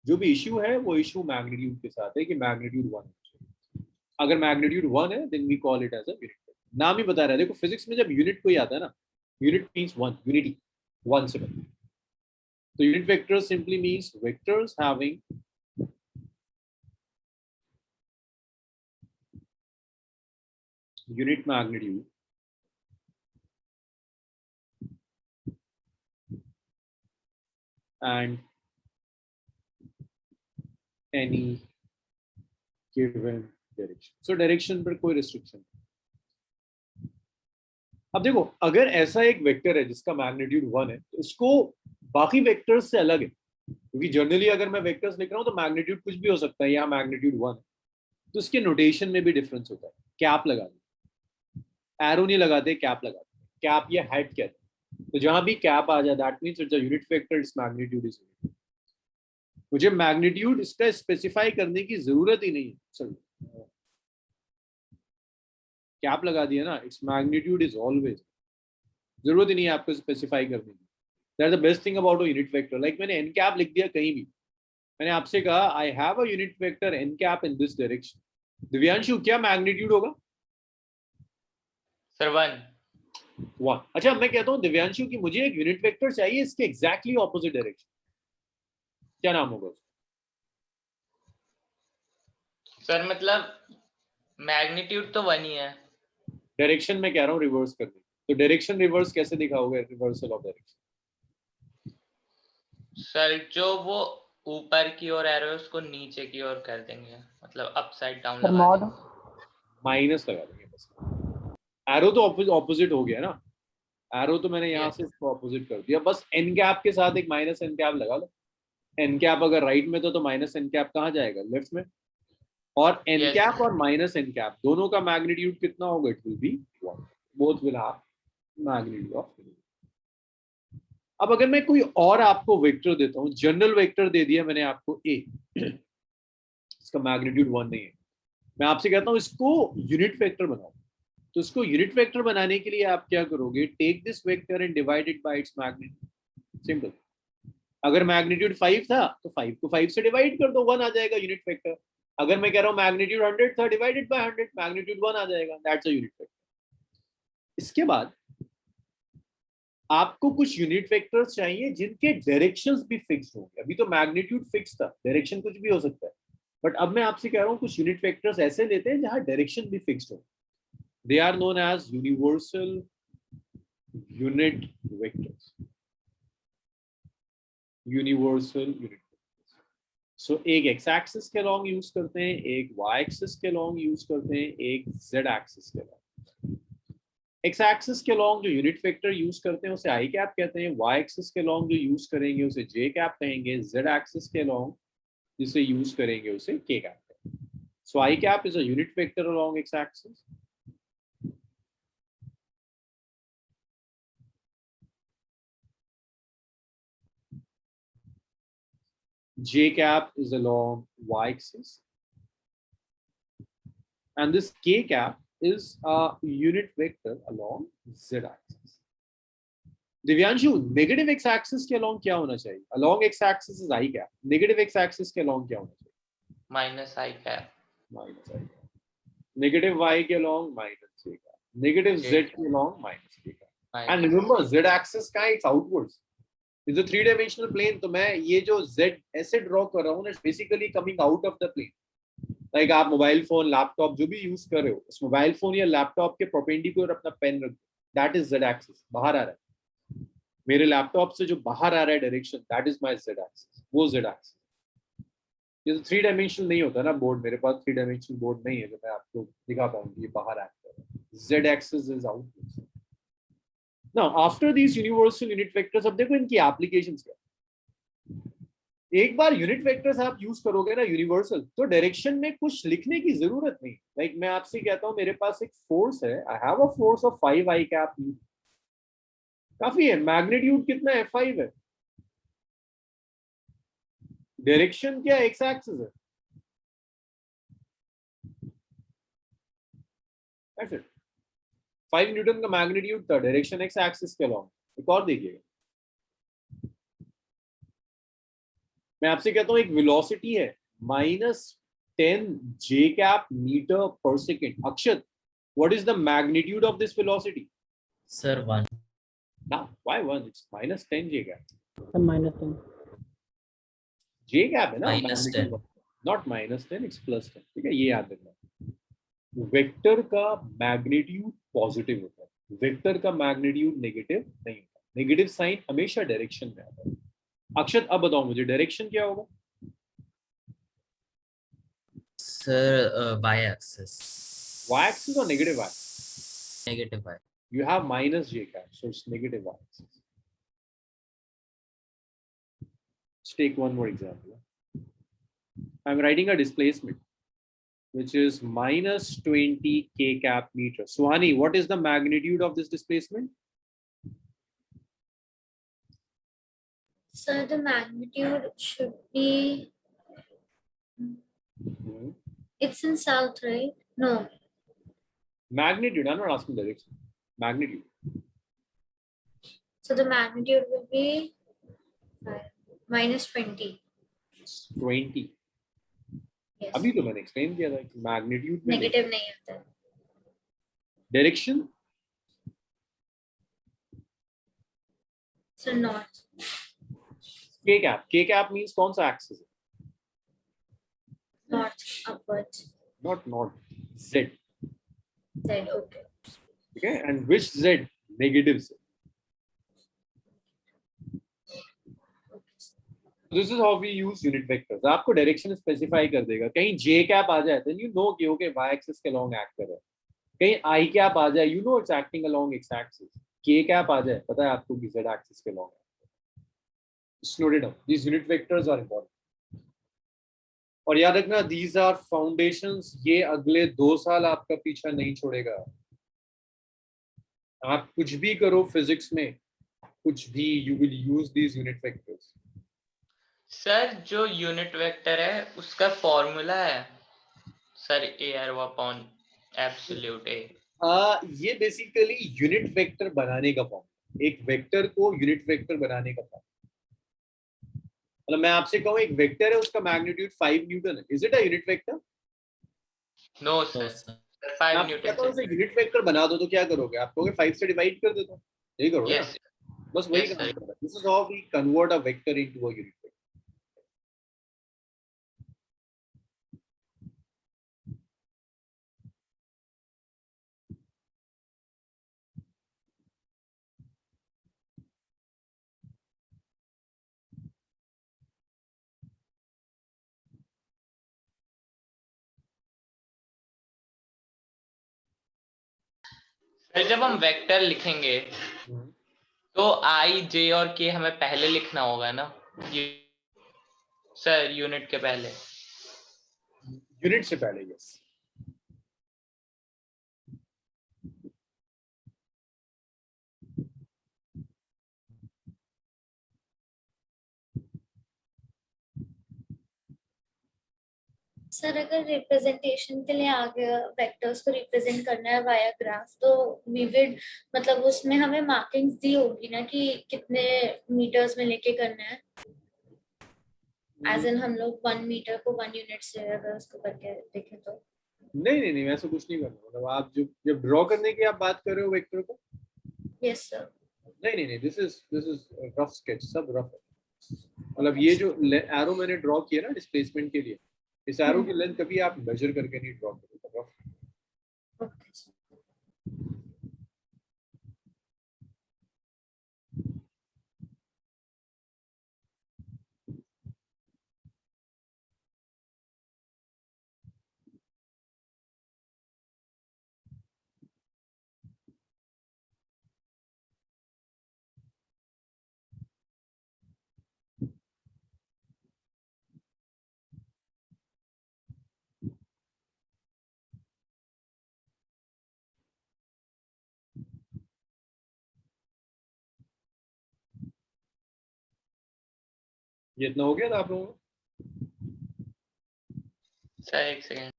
जो भी इशू है वो इशू मैग्नीट्यूड के साथ है कि मैग्नीट्यूड 1 होना चाहिए। अगर मैग्नीट्यूड 1 है then we call it as a unit. नाम ही बता रहा है, देखो फिजिक्स में जब यूनिट कोई आता है ना, यूनिट मींस 1, यूनिटी 1 से बनती है। तो unit vector simply means vectors having unit magnitude and any given direction. So direction पर कोई restriction। अब देखो, अगर ऐसा एक वेक्टर है जिसका मैग्नीट्यूड 1 है तो इसको बाकी वेक्टर्स से अलग है, क्योंकि जनरली अगर मैं वेक्टर्स लिख रहा हूँ तो मैग्नीट्यूड कुछ भी हो सकता है, यहाँ मैग्नीट्यूड 1 है तो इसके नोटेशन में भी डिफरेंस होता है। कैप लगा दे, एरो नहीं लगाते, कैप लगाते, कैप या हेड कहते हैं। तो जहां भी कैप आ जाए that means it's a unit vector, its magnitude is unit. मुझे मैग्नीट्यूड इसका स्पेसिफाई करने की जरूरत ही नहीं है, चलो कैप लगा दिया ना, इट्स मैग्नीट्यूड इज ऑलवेज, जरूरत ही नहीं है आपको स्पेसिफाई करने की। That's the best thing about a unit vector. Like मैंने एन कैप लिख दिया कहीं भी, मैंने आपसे कहा I have a unit vector n cap in this direction, Divyanshu क्या मैग्नीट्यूड होगा? सर 1। अच्छा, मैं कहता हूँ दिव्यांशु की मुझे एक यूनिट वेक्टर चाहिए इसके एग्जैक्टली ऑपोजिट डायरेक्शन, क्या नाम होगा उसका? सर मतलब मैग्नीट्यूड तो 1 ही है। डायरेक्शन में कह रहा हूँ रिवर्स करने, तो डायरेक्शन रिवर्स कैसे दिखाओगे? Reversal of direction. सर जो वो ऊपर की ओर एरो है उसको नीचे की ओर कर देंगे, मतलब अपसाइड डाउन सर लगा मॉड देंगे। माइनस लगा देंगे बस। एरो तो ऑपोजिट हो गया ना, एरो तो मैंने यहाँ से इसको ऑपोजिट कर दिया, बस एन कैप के साथ एक माइनस एन कैप लगा लो। एन कैप अगर राइट में तो माइनस एन कैप कहाँ जाएगा? लेफ्ट में। और एन Yes, कैप sir. और माइनस एन कैप दोनों का मैग्नीट्यूड कितना होगा? It will be 1. Both will have magnitude of. अब अगर मैं कोई और आपको वेक्टर देता हूँ, जनरल वेक्टर दे दिया मैंने आपको ए, इसका मैग्नीट्यूड 1 नहीं है, मैं आपसे कहता हूँ इसको यूनिट वेक्टर बनाओ, तो इसको यूनिट वेक्टर बनाने के लिए आप क्या करोगे? Take this vector and divide it by its magnitude. Simple. अगर मैग्नीट्यूड 5 था तो 5 को 5 से डिवाइड कर दो, 1 आ जाएगा यूनिट वेक्टर. अगर मैं कह रहा हूँ मैग्नीट्यूड 100 था, डिवाइडेड बाय 100, मैग्नीट्यूड 1 आ जाएगा. That's a unit vector. इसके बाद आपको कुछ यूनिट वेक्टर्स चाहिए जिनके डायरेक्शंस भी फिक्स्ड होंगे. अभी तो मैग्नीट्यूड फिक्स था, डायरेक्शन कुछ भी हो सकता है, बट अब मैं आपसे कह रहा हूँ कुछ यूनिट वेक्टर्स ऐसे लेते हैं जहां डायरेक्शन भी फिक्स्ड हो. They are known as universal unit vectors. Universal unit. So एक एक्स एक्सिस के लॉन्ग यूज करते हैं, एक वाई एक्सिस के लॉन्ग यूज करते हैं, एक जेड एक्सिस के लॉन्ग. एक्स एक्सिस के लॉन्ग जो यूनिट वेक्टर यूज करते हैं उसे आई कैप कहते हैं. वाई एक्सिस के लॉन्ग जो यूज करेंगे उसे जे कैप कहेंगे. जेड एक्सिस के लॉन्ग जिसे यूज करेंगे उसे के कैप कहेंगे. So I cap is a unit vector along X axis. J cap is along y axis, and this k cap is a unit vector along z axis. Divyanshu, negative x axis के along क्या होना चाहिए? Along x axis is I cap. Negative x axis के along क्या होना चाहिए? minus I cap. Minus I cap. Negative y के along minus j cap. Negative z के along minus k cap. And remember, z axis का it's outwards. It's a 3-dimensional plane. तो मैं ये जो z ऐसे ड्रॉ कर रहा हूँ ना, basically coming out of the plane. Like आप मोबाइल फोन, लैपटॉप जो भी यूज कर रहे हो, उस मोबाइल फोन या लैपटॉप के परपेंडिकुलर अपना पेन रख दो. That is z axis. बाहर आ रहा है मेरे लैपटॉप से, जो बाहर आ रहा है direction, that is my z axis. वो z एक्सिस. ये तो 3-dimensional नहीं होता ना बोर्ड. मेरे पास 3-dimensional बोर्ड नहीं है जो मैं आपको दिखा पाऊँ ये बाहर एक्ट कर रहा है. z axis is out. Now, after these universal unit vectors, अब देखो इनकी एप्लीकेशंस क्या. एक बार यूनिट वेक्टर्स आप यूज करोगे ना यूनिवर्सल, तो डायरेक्शन में कुछ लिखने की जरूरत नहीं. लाइक मैं आपसे कहता हूं मेरे पास एक फोर्स है, आई have a force of 5 I cap. काफी है. मैग्नीट्यूड कितना है? 5 है. डायरेक्शन क्या? एक्स एक्सिस है. That's it. 5 न्यूटन का मैग्नीट्यूड था, डायरेक्शन एक्स एक्सिस के अलॉन्ग. एक और देखिएगा, मैं आपसे कहता हूं एक वेलोसिटी है -10 j कैप मीटर पर second. Akshat, what is the magnitude of this velocity? Sir 1. Now, why 1? It's -10 j cap. -10. J cap है ना, -10. Not -10, it's +10. ठीक है, ये याद रखना. वेक्टर का मैग्नीट्यूड पॉजिटिव होता है, वेक्टर का मैग्नीट्यूड नेगेटिव नहीं होता. नेगेटिव साइन हमेशा डायरेक्शन में आता है. अक्षत, अब बताओ मुझे डायरेक्शन क्या होगा? Sir y axis. Y axis or negative y? Negative y. You have minus j cap, so it's negative y axis. Let's take one more example. I'm writing a displacement which is -20 k cap meter. Suhani, what is the magnitude of this displacement? So the magnitude should be, it's in south, right? No. Magnitude, I'm not asking direction. Magnitude. So the magnitude will be -20. It's 20. Yes. अभी तो मैंने explain किया था कि magnitude में negative नहीं होता है. Direction. So north. K cap means कौन सा एक्सिस है? North upwards. Not Z. Z. Okay. Okay, and which Z? Negative Z. This is how we use unit vectors. आपको डायरेक्शन स्पेसिफाई कर देगा. कहीं J cap आ जाए, then you know कि okay y axis के along act कर रहा है. कहीं I cap आ जाए, you know it's acting along x axis. K cap आ जाए, पता है आपको कि Z axis के along. Just note it down. These unit vectors are important. और याद रखना दीज आर फाउंडेशंस, ये अगले 2 साल आपका पीछा नहीं छोड़ेगा। आप कुछ भी करो फिजिक्स में, कुछ भी, you will use these unit vectors. Sir जो यूनिट वेक्टर है उसका फॉर्मूला है sir A R upon absolute A. ये बेसिकली यूनिट वेक्टर बनाने का फॉर्म, एक वेक्टर को यूनिट वेक्टर बनाने का फॉर्म। मतलब मैं आपसे कहूँ एक वेक्टर है, उसका मैग्नीट्यूड 5 न्यूटन है, is it a unit vector? No तो सर, सर 5 आप न्यूटन कहता हूँ से। यूनिट वेक्टर बना दो तो क्या करोगे? आप कहोगे 5 से डिवाइड कर देता हूँ, यही करोगे ना? यस बस वही yes, काम sir. कर रहा है। This is how we convert a vector into a unit vector. Sir जब हम वेक्टर लिखेंगे तो आई जे और के हमें पहले लिखना होगा ना सर, यूनिट के पहले। यूनिट से पहले, यस। सर अगर रिप्रेजेंटेशन के लिए आगे वेक्टर्स को रिप्रेजेंट करना है वाया ग्राफ, तो विविड मतलब उसमें हमें मार्किंग्स दी होगी ना कि कितने मीटर्स में लेके करना है। एज इन हम लोग 1 मीटर को 1 यूनिट से अगर उसको करके देखें तो। नहीं नहीं नहीं, वैसा कुछ नहीं करना। मतलब आप जब ड्रॉ करने की आप बात कर रहे हो वेक्टर को, यस सर। नहीं नहीं नहीं, दिस इज रफ स्केच, सब रफ है। मतलब ये जो एरो मैंने ड्रॉ किया ना डिस्प्लेसमेंट के लिए, इस एरो की लेंथ कभी आप मेजर करके नहीं ड्रॉ करोगे, रफ। Okay sir. ये इतना हो गया था आप लोगों को? सर एक सेकेंड।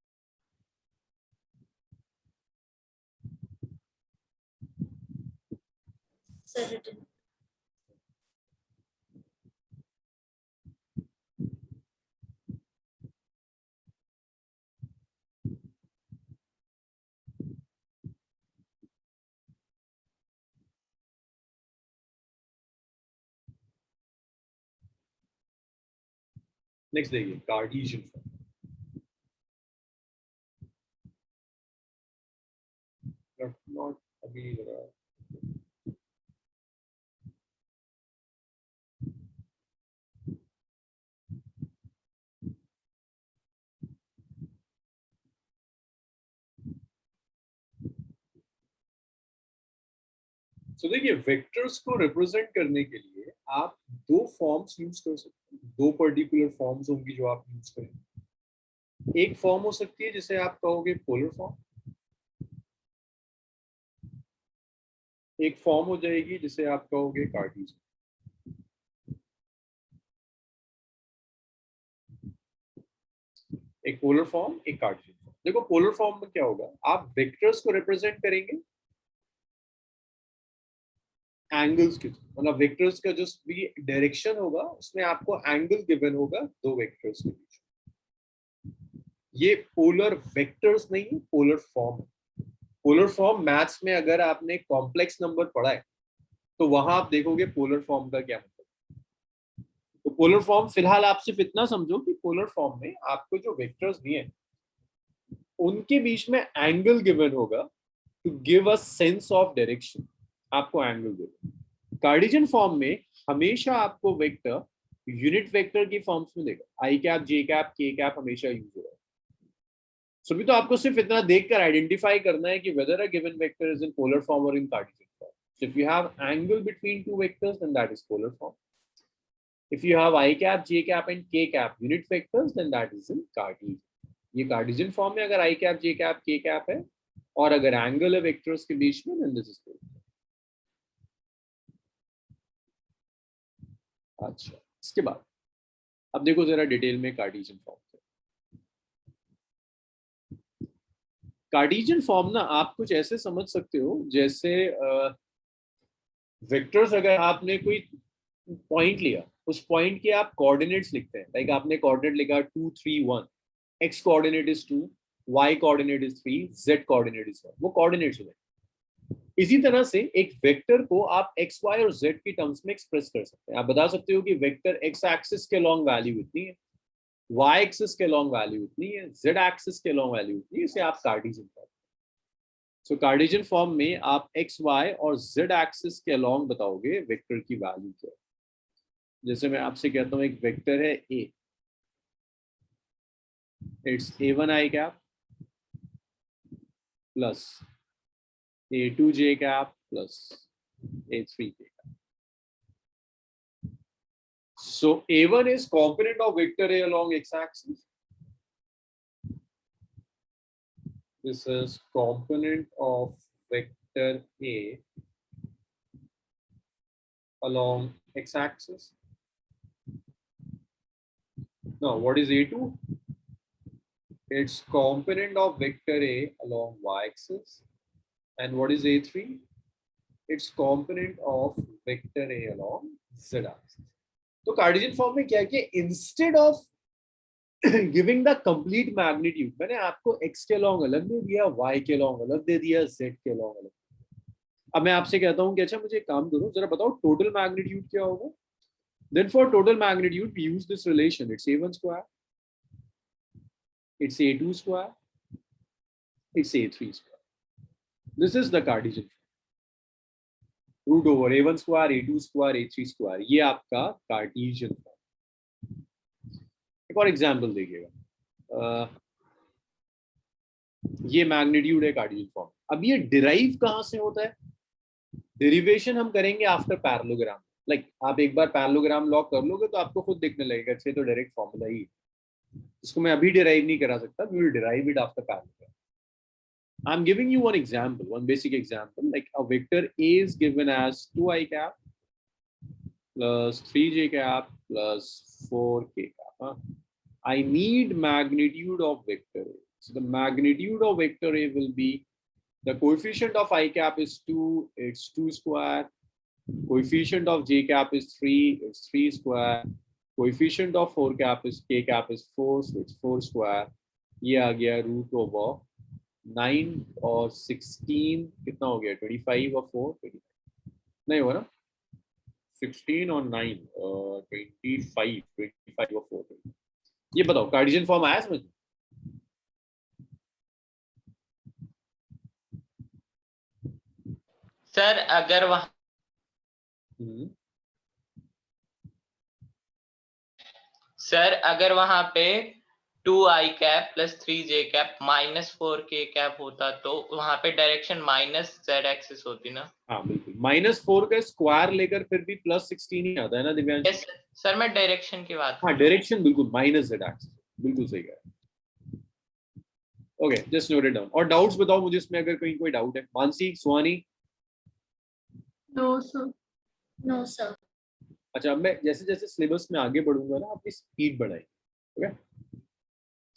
Sir written. नेक्स्ट देखिए कार्टेशियन फॉर्म। नॉट अभी जरा देखिए वेक्टर्स को रिप्रेजेंट करने के लिए आप 2 फॉर्म्स यूज कर सकते हैं, 2 पर्टिकुलर फॉर्म्स होंगी जो आप यूज करेंगे। एक फॉर्म हो सकती है जिसे आप कहोगे पोलर फॉर्म, एक फॉर्म हो जाएगी जिसे आप कहोगे कार्टेशियन। एक पोलर फॉर्म, एक कार्टेशियन फॉर्म। देखो पोलर फॉर्म में क्या होगा, आप वेक्टर्स को रिप्रेजेंट करेंगे एंगल्स के थ्रू। मतलब वेक्टर्स का जो भी डायरेक्शन होगा उसमें आपको एंगल गिवन होगा 2 वेक्टर्स के बीच। ये पोलर वेक्टर्स नहीं है, polar form. Polar form maths में अगर आपने कॉम्प्लेक्स नंबर पढ़ा है तो वहां आप देखोगे पोलर फॉर्म का क्या मतलब। तो पोलर फॉर्म फिलहाल आप सिर्फ इतना समझो कि पोलर फॉर्म में आपको जो वेक्टर्स दिए उनके बीच में एंगल गिवन होगा to give a sense of direction. आपको एंगल देगा। कार्टेशियन फॉर्म में हमेशा आपको वेक्टर यूनिट वेक्टर की फॉर्म्स में देगा, i cap, j cap, k cap हमेशा यूज होगा। सभी तो आपको सिर्फ इतना देखकर आइडेंटिफाई करना है कि whether a given vector is in polar form or in Cartesian form. So if you have angle between 2 vectors, then that is polar form. If you have I cap, J cap and K cap unit vectors, then that is in Cartesian. ये Cartesian form में अगर I cap, J cap, K cap है और अगर angle है vectors के बीच में, then this is good. अच्छा, इसके बाद अब देखो जरा डिटेल में कार्टेशियन फॉर्म। कार्टेशियन फॉर्म ना आप कुछ ऐसे समझ सकते हो जैसे वेक्टर्स, अगर आपने कोई पॉइंट लिया, उस पॉइंट के आप कोऑर्डिनेट्स लिखते हैं। लाइक आपने कोऑर्डिनेट लिखा 2 3 1, x coordinate is 2, y coordinate is 3, z coordinate is 1, वो कोऑर्डिनेट्स हुए। इसी तरह से एक वेक्टर को आप x, y और z की टर्म्स में एक्सप्रेस कर सकते हैं। आप बता सकते हो कि वेक्टर x एक्सिस के लॉन्ग वैल्यू इतनी है, y एक्सिस के लॉन्ग वैल्यू इतनी है, z एक्सिस के लॉन्ग वैल्यू इतनी है। इसे आप कार्टेशियन फॉर्म। सो कार्टेशियन फॉर्म में आप x, y और z एक्सिस के लॉन्ग बताओगे वेक्टर की वैल्यू क्या है। जैसे मैं आपसे कहता हूँ एक वेक्टर है a, it's a1 I cap plus a2 j cap plus a3 k cap. So a1 is component of vector a along x-axis. This is component of vector a along x-axis. Now, what is a2? It's component of vector a along y-axis. And what is a3? It's component of vector a along z-axis. तो Cartesian form में क्या है कि instead of giving the complete magnitude, मैंने आपको x के long अलग दे दिया, y के लॉन्ग अलग दे दिया, z के लॉन्ग अलग। अब मैं आपसे कहता हूँ कि अच्छा मुझे एक काम करो, जरा बताओ टोटल मैग्नीट्यूड क्या होगा। Then for total magnitude we use this relation, it's a1 square, it's a2 square, it's a3 square. This is the Cartesian root over a1 square, a2 square, a3 square. ये आपका Cartesian form. एक और example देखिएगा, ये magnitude है Cartesian form. अब ये derive कहाँ से होता है? डेरिवेशन हम करेंगे आफ्टर पैरेललोग्राम। लाइक आप एक बार पैरेललोग्राम लॉ कर लोगे तो आपको खुद दिखने लगेगा अच्छे तो डायरेक्ट फॉर्मूला ही, इसको मैं अभी डिराइव नहीं करा सकता, we will derive it after parallelogram. I'm giving you one example, one basic example. Like a vector A is given as 2i cap plus 3j cap plus 4k cap. I need magnitude of vector A. So the magnitude of vector A will be, the coefficient of I cap is 2, it's 2 square. Coefficient of j cap is 3, it's 3 square. Coefficient of 4 cap is k cap is 4, so it's 4 square. ये आ गया root over 9 और 16 कितना हो गया, 25 और 4 25 नहीं हुआ ना, 16 और 9 25 और 4 25। ये बताओ कार्टेशियन फॉर्म आया समझ? सर अगर वहां पे 2i cap plus 3j cap minus 4k cap होता तो वहां पे डायरेक्शन माइनस z एक्सिस होती ना? हाँ बिल्कुल, -4 का स्क्वायर लेकर फिर भी +16 ही आता है ना दिव्यांश? yes, सर मैं डायरेक्शन की बात, हाँ डायरेक्शन बिल्कुल माइनस z एक्सिस, बिल्कुल सही कहा। Okay, just note it down. और डाउट्स बताओ मुझे इसमें अगर कहीं कोई डाउट है। Mansi, Suhani? No sir. No sir. अच्छा, मैं जैसे जैसे सिलेबस में आगे बढ़ूंगा ना, आपकी स्पीड बढ़ाएंगे, ओके,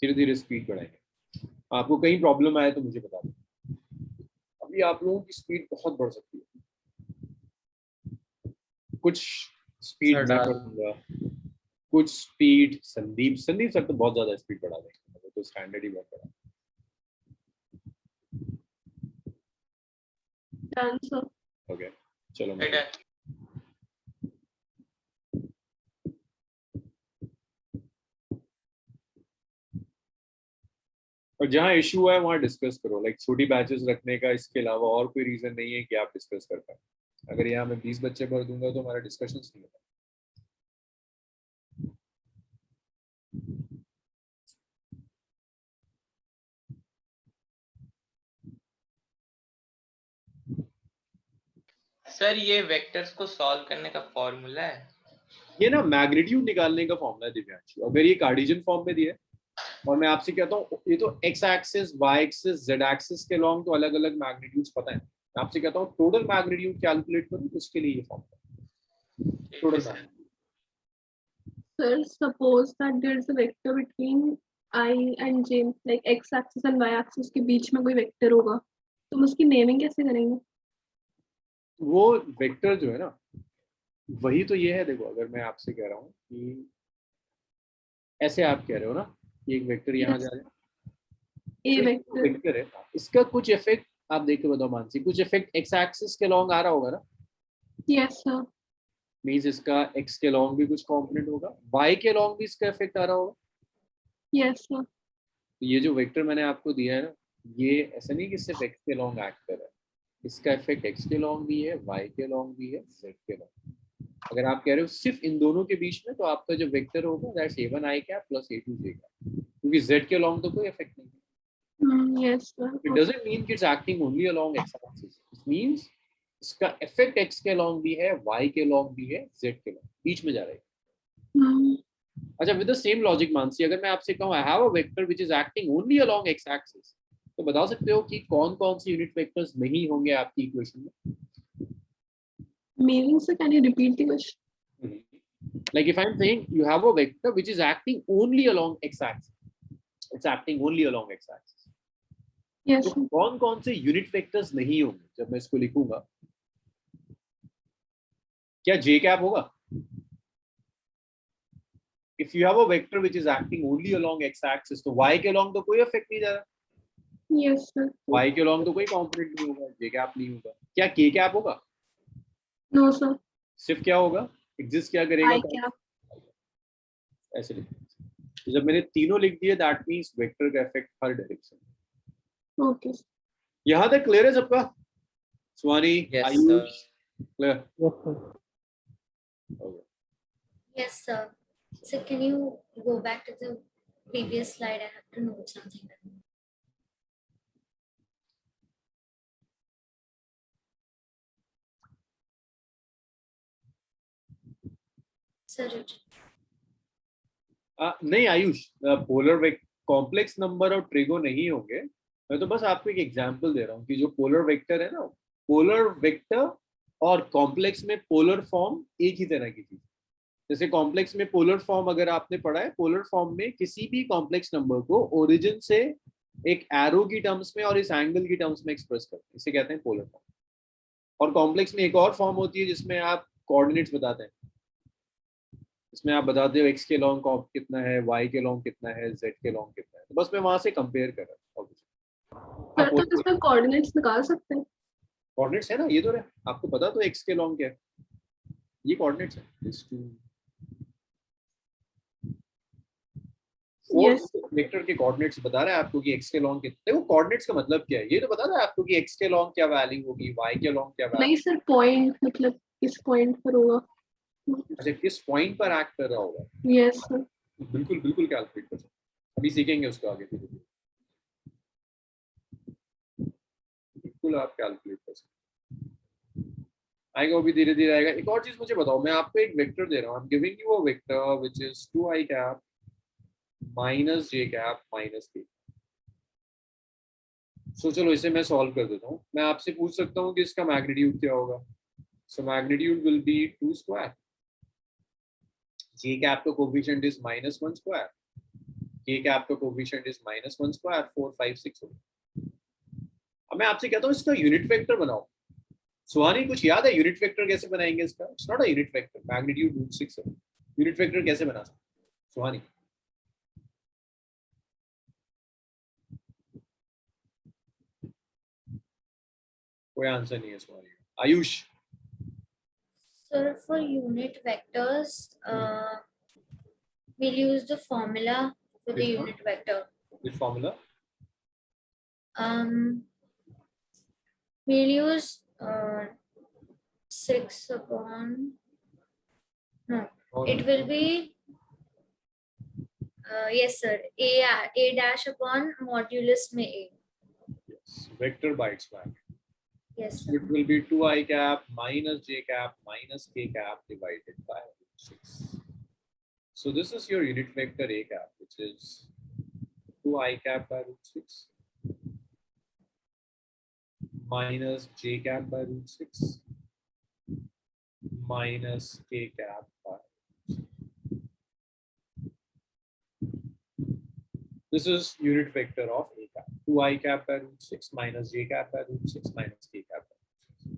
धीरे धीरे स्पीड बढ़ाएंगे। आपको कहीं प्रॉब्लम आए तो मुझे बता दो। अभी आप लोगों की स्पीड बहुत बढ़ सकती है, कुछ स्पीड मैं बढ़ाऊंगा, कुछ स्पीड संदीप सर तो बहुत ज्यादा स्पीड बढ़ा देंगे, तो स्टैंडर्ड ही बहुत बढ़ा। Done sir. ओके, चलो मैं और जहाँ इशू है वहाँ डिस्कस करो। लाइक छोटी बैचेस रखने का इसके अलावा और कोई रीजन नहीं है कि आप डिस्कस कर पाए। अगर यहाँ मैं 20 बच्चे भर दूंगा तो हमारा डिस्कशन नहीं होगा। सर ये वेक्टर्स को सॉल्व करने का फॉर्मूला है? ये ना मैग्नीट्यूड निकालने का फॉर्मूला है दिव्यांशु। अगर ये कार्टेशियन फॉर्म में दिया है और मैं आपसे कहता हूँ ये तो x axis, y axis, z axis के लॉन्ग तो अलग अलग मैग्नीट्यूड्स पता है, मैं आपसे कहता हूँ टोटल मैग्नीट्यूड कैलकुलेट करो, उसके लिए ये formula total magnitude. Sir, suppose that there is a vector between I and J, like x axis and y axis के बीच में कोई वेक्टर होगा, तो हम उसकी नेमिंग कैसे करेंगे? वो वेक्टर जो है ना, वही तो ये है। देखो अगर मैं आपसे कह रहा हूँ कि ऐसे आप कह रहे हो ना कि एक वेक्टर यहाँ जा रहा है, A तो vector. वेक्टर है, इसका कुछ इफेक्ट आप देख के बताओ मानसी, कुछ इफेक्ट एक्स एक्सिस के लॉन्ग आ रहा होगा ना, Yes sir. मींस इसका एक्स के लॉन्ग भी कुछ कंपोनेंट होगा, वाई के लॉन्ग भी इसका इफेक्ट आ रहा होगा। Yes sir. तो ये जो वेक्टर मैंने आपको दिया है ना, ये ऐसा नहीं कि सिर्फ एक्स के लॉन्ग एक्ट कर रहा है, इसका इफेक्ट एक्स के लॉन्ग भी है, वाई के लॉन्ग भी है, जेड के लॉन्ग। अगर आप कह रहे हो सिर्फ इन दोनों के बीच में, तो आपका जो वेक्टर होगा that's a1 i cap plus a2 j cap, क्योंकि जेड के लॉन्ग तो कोई इफेक्ट नहीं है। Yes sir. It doesn't mean कि it's acting only along x axis. It means इसका इफेक्ट x के लॉन्ग भी है, y के लॉन्ग भी है, z के लॉन्ग बीच में जा रहा है। अच्छा, with the same logic Mansi, अगर मैं आपसे कहूँ आई have a vector which is acting only along x axis, तो बता सकते हो कि कौन कौन से यूनिट वेक्टर्स नहीं होंगे आपकी इक्वेशन में? Meaning sir, can you repeat the question? Like if I'm saying you have a vector which is acting only along x axis, it's acting only along x axis. Yes तो sir. कौन कौन से unit vectors नहीं होंगे जब मैं इसको लिखूंगा? क्या j कैप होगा? If you have a vector which is acting only along x axis, तो y के along तो कोई इफेक्ट नहीं जा रहा, Yes sir. y के along तो कोई कंपोनेंट नहीं होगा, j कैप नहीं होगा। क्या k कैप होगा? No sir. सिर्फ क्या होगा, एग्जिस्ट क्या करेगा? I cap. ऐसे लिख, तो जब मैंने तीनों लिख दिए दैट मींस वेक्टर का इफेक्ट हर डायरेक्शन। Okay sir. यहाँ तक क्लियर है सबका? सुहानी, Yes, Ayush, clear? Yes, sir. Okay. Yes, sir. So can you go back to the previous slide? I have to note something. Sir, नहीं आयुष, पोलर कॉम्प्लेक्स नंबर और trigo नहीं होंगे। मैं तो बस आपको एक एग्जांपल दे रहा हूँ कि जो पोलर वेक्टर है ना, पोलर वेक्टर और कॉम्प्लेक्स में पोलर फॉर्म एक ही तरह की चीज। जैसे कॉम्प्लेक्स में पोलर फॉर्म अगर आपने पढ़ा है, पोलर फॉर्म में किसी भी कॉम्प्लेक्स नंबर को ओरिजिन से एक एरो की टर्म्स में और इस एंगल की टर्म्स में एक्सप्रेस करते हैं, इसे कहते हैं पोलर फॉर्म। और कॉम्प्लेक्स में एक और फॉर्म होती है जिसमें आप कोऑर्डिनेट्स बताते हैं, इसमें आप बताते हो x के लॉन्ग कितना है, y के लॉन्ग कितना है, z के लॉन्ग कितना है। तो बस मैं वहां से कंपेयर कर रहा हूँ। सर तो इसमें कोऑर्डिनेट्स निकाल सकते हैं? कोऑर्डिनेट्स है ना, ये तो रहे, आपको पता तो x के लॉन्ग क्या है, ये कोऑर्डिनेट्स है। Yes. वेक्टर के कोऑर्डिनेट्स बता रहा है आपको कि x के लॉन्ग कितने। देखो कोऑर्डिनेट्स का मतलब क्या है, ये तो बता रहा है आपको कि x के लॉन्ग क्या वैल्यू होगी, y के लॉन्ग क्या वैल्यू। नहीं सर, पॉइंट मतलब किस पॉइंट पर होगा? अच्छा, किस पॉइंट पर एक्ट कर रहा होगा? Yes sir. बिल्कुल बिल्कुल कैलकुलेट कर सकते, अभी सीखेंगे उसको आगे धीरे धीरे, बिल्कुल आप कैलकुलेट कर सकते आएगा, वो भी धीरे धीरे आएगा। एक और चीज मुझे बताओ, मैं आपको एक वेक्टर दे रहा हूँ, I am giving you a vector which is 2i cap minus j cap minus k। सो चलो इसे मैं सॉल्व कर देता हूँ। मैं आपसे पूछ सकता हूँ कि इसका मैग्नीट्यूड क्या होगा। So magnitude will be 2 square, j cap का coefficient is -1 square, k cap का कोएफिशिएंट इज -1 स्क्वायर, 4 5 6 होगा। अब मैं आपसे कहता हूँ इसका यूनिट वेक्टर बनाओ। सुहानी कुछ याद है यूनिट वेक्टर कैसे बनाएंगे इसका? It's not a unit vector, magnitude √6 है, यूनिट वेक्टर कैसे बना सकते सुहानी? कोई आंसर नहीं है सुहानी। Ayush, sir, for unit vectors, we'll use the formula for the Which one? unit vector. which formula? We'll use 6 upon, no, it will be yes sir, a dash upon modulus में a. Yes, vector by its magnitude. Yes sir. It will be 2i cap minus j cap minus k cap divided by which? 6. So this is your unit vector a cap, which is 2 I cap by root 6 minus j cap by root 6 minus k cap by. This is unit vector of a cap. 2 I cap by root 6 minus j cap by root 6 minus k cap by root 6.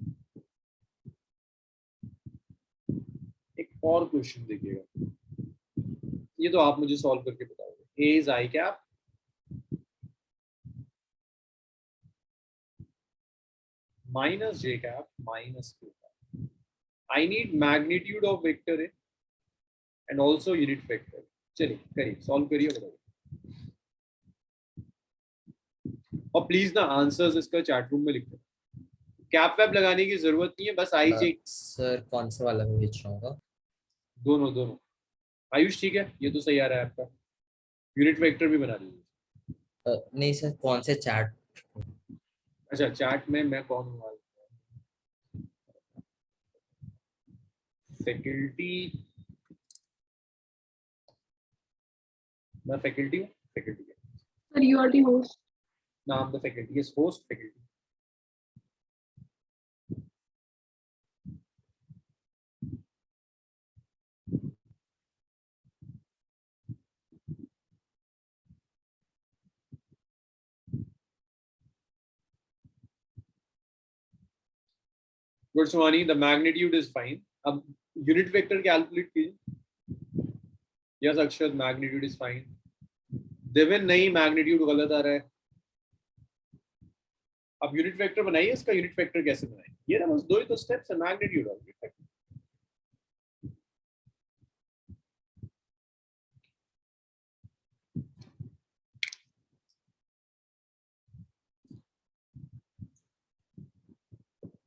एक और question देखिएगा, ये तो आप मुझे solve करके बताओगे. A is I cap minus j cap minus k cap. I need magnitude of vector A and also unit vector. चलिए करिए, सॉल्व करिए, बताइए. और प्लीज ना आंसर्स इसका चैट रूम में लिख दो. कैप वैप लगाने की जरूरत नहीं है, बस आई जे. सर कौन सा वाला मैं भेज रहा हूँ? दोनों दोनों. आयुष ठीक है, ये तो सही आ रहा है आपका. यूनिट वेक्टर भी बना लीजिए. नहीं सर, कौन से चैट? अच्छा चैट में मैं कौन हूँ? फैकल्टी. मैं फैकल्टी हूँ. फैकल्टी है. Sir, you are the host. नाम the faculty is host faculty. Good, Swani, the magnitude is fine. अब unit vector calculate कीजिए. Yes, Akshat, magnitude is fine. Devin नहीं, magnitude गलत आ रहा है. अब यूनिट वेक्टर बनाइए. इसका यूनिट वेक्टर कैसे बनाएं? ये ना बस दो ही तो स्टेप्स है. मैग्नीट्यूड और यूनिट वेक्टर.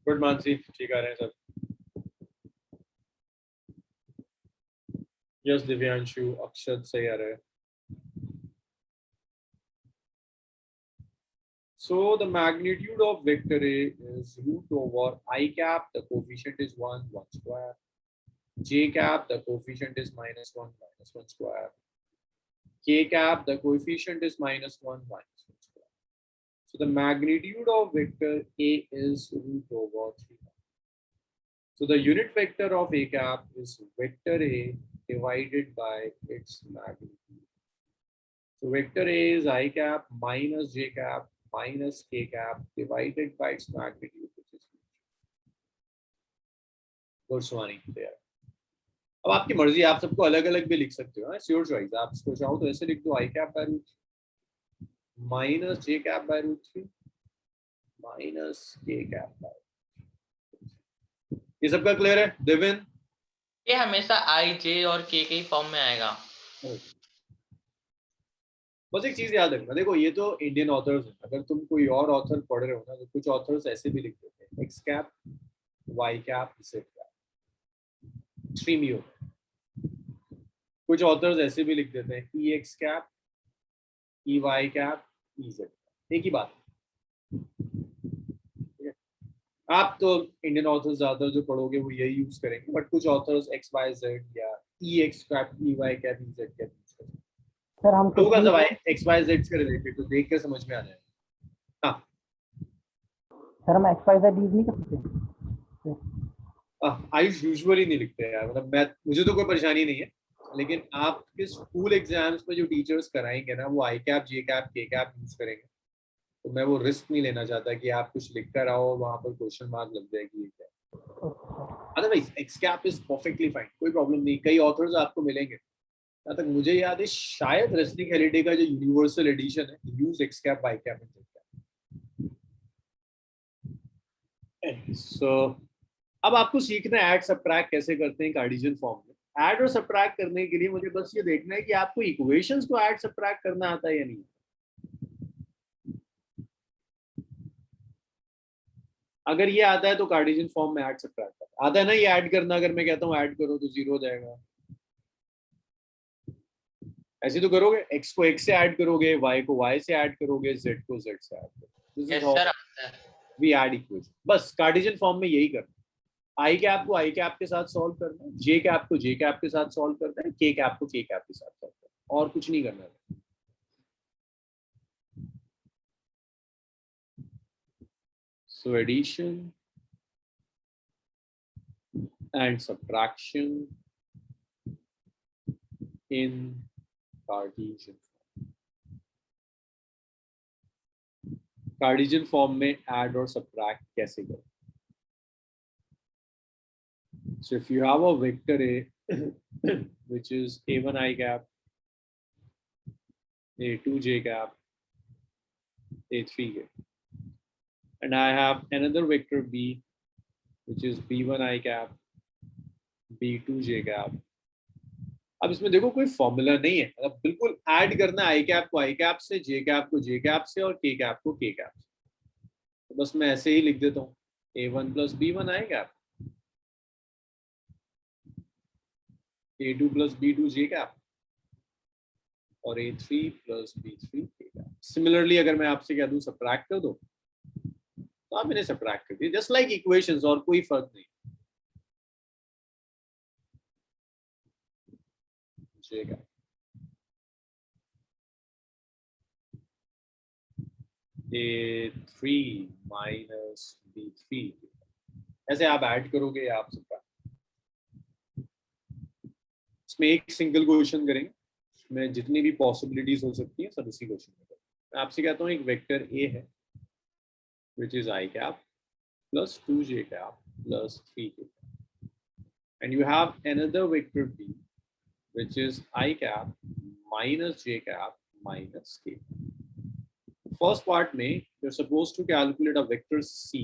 गुड मानसी, ठीक आ रहे हैं सब. यस दिव्यांशु, अक्षत सही आ रहे हैं. So the magnitude of vector A is root over I cap, the coefficient is 1 square. J cap, the coefficient is -1 square. K cap, the coefficient is -1 square. So the magnitude of vector A is root over 3. So the unit vector of A cap is vector A divided by its magnitude. So vector A is I cap minus J cap minus k cap divided by its magnitude, which is good, Swani. There. अब आपकी मर्जी, आप सबको अलग अलग भी लिख सकते हो. It's your choice. आप इसको चाहो तो ऐसे लिख दो, I cap by root minus j cap by root 3 minus k cap by. ये सबका क्लियर है देविन? ये हमेशा आई जे और के ही फॉर्म में आएगा. बस एक चीज याद रखना, देखो ये तो इंडियन ऑथर्स है. अगर तुम कोई और ऑथर पढ़ रहे हो ना, तो कुछ ऑथर्स ऐसे भी लिख देते हैं, X cap Y cap Z cap. Extreme ही होता है. कुछ ऑथर्स ऐसे भी लिख देते हैं E X cap E Y cap E Z. एक ही बात. आप तो इंडियन ऑथर्स ज्यादा जो पढ़ोगे वो यही यूज करेंगे, बट कुछ ऑथर्स एक्स वाई जेड या E X cap E Y cap E Z cap use करेंगे. सर हम होगा सब एक्स वाई जेड से रिलेटेड, तो देख के समझ में आ जाएगा. हाँ सर, हम एक्स वाई जेड यूज नहीं कर सकते. आयुष यूजुअली नहीं लिखते यार. मतलब मैं, मुझे तो कोई परेशानी नहीं है, लेकिन आपके स्कूल एग्जाम्स में जो टीचर्स कराएंगे ना, वो आई cap j cap k cap use करेंगे. तो मैं वो रिस्क नहीं लेना चाहता कि आप कुछ लिख कर आओ वहां पर क्वेश्चन मार्क लग जाए कि ये क्या. Otherwise x cap is perfectly fine, कोई प्रॉब्लम नहीं. कई ऑथर्स आपको मिलेंगे, जहाँ तक मुझे याद है शायद रेस्निक हेलिडे का जो यूनिवर्सल एडिशन है, use X cap Y cap and Z cap. So अब आपको सीखना है ऐड सबट्रैक्ट कैसे करते हैं कार्टेशियन फॉर्म में. ऐड और सबट्रैक्ट करने के लिए मुझे बस ये देखना है कि आपको इक्वेशंस को ऐड सबट्रैक्ट करना आता है या नहीं. अगर ये आता है तो कार्टेशियन फॉर्म में ऐड सबट्रैक्ट आता है ना. ये ऐड करना, अगर मैं कहता हूँ ऐड करो तो 0 हो जाएगा. ऐसे तो करोगे, x को x से ऐड करोगे, y को y से ऐड करोगे, z को z से ऐड करोगे. This is how we add equation. बस कार्टेशियन फॉर्म में यही करना. आई कैप को आई कैप के साथ सॉल्व करना है, जे कैप को जे कैप के साथ सॉल्व करना है, के कैप को के कैप के साथ सॉल्व करना है, और कुछ नहीं करना है। So addition and subtraction in Cartesian form. Cartesian form में add और subtract कैसे करें? So if you have a vector A which is a1 I cap, a2 j cap, a3 k, and I have another vector B which is b1 I cap, b2 j cap. अब इसमें देखो कोई formula नहीं है, मतलब बिल्कुल add करना है आई कैप को आई कैप से, जे कैप को जे कैप से और के कैप को के कैप से। तो बस मैं ऐसे ही लिख देता हूँ a1 प्लस b1 आई कैप, a2 प्लस b2 जे कैप और a3 प्लस b3 के कैप। सिमिलरली अगर मैं आपसे कह दूं सबट्रैक्ट कर दो तो आप इन्हें सबट्रैक्ट कर दिए, जस्ट लाइक इक्वेशंस, और कोई फर्क नहीं। जे कैप a3 माइनस b3, ऐसे आप ऐड करोगे या आप सबट्रैक्ट। इसमें एक सिंगल क्वेश्चन करेंगे, इसमें जितनी भी पॉसिबिलिटीज हो सकती हैं सब इसी क्वेश्चन में करेंगे। मैं आपसे कहता हूँ एक वेक्टर a है which is I cap plus 2j cap plus 3k cap, and you have another vector b which is I cap minus j cap minus k. First part में you're supposed to calculate a vector c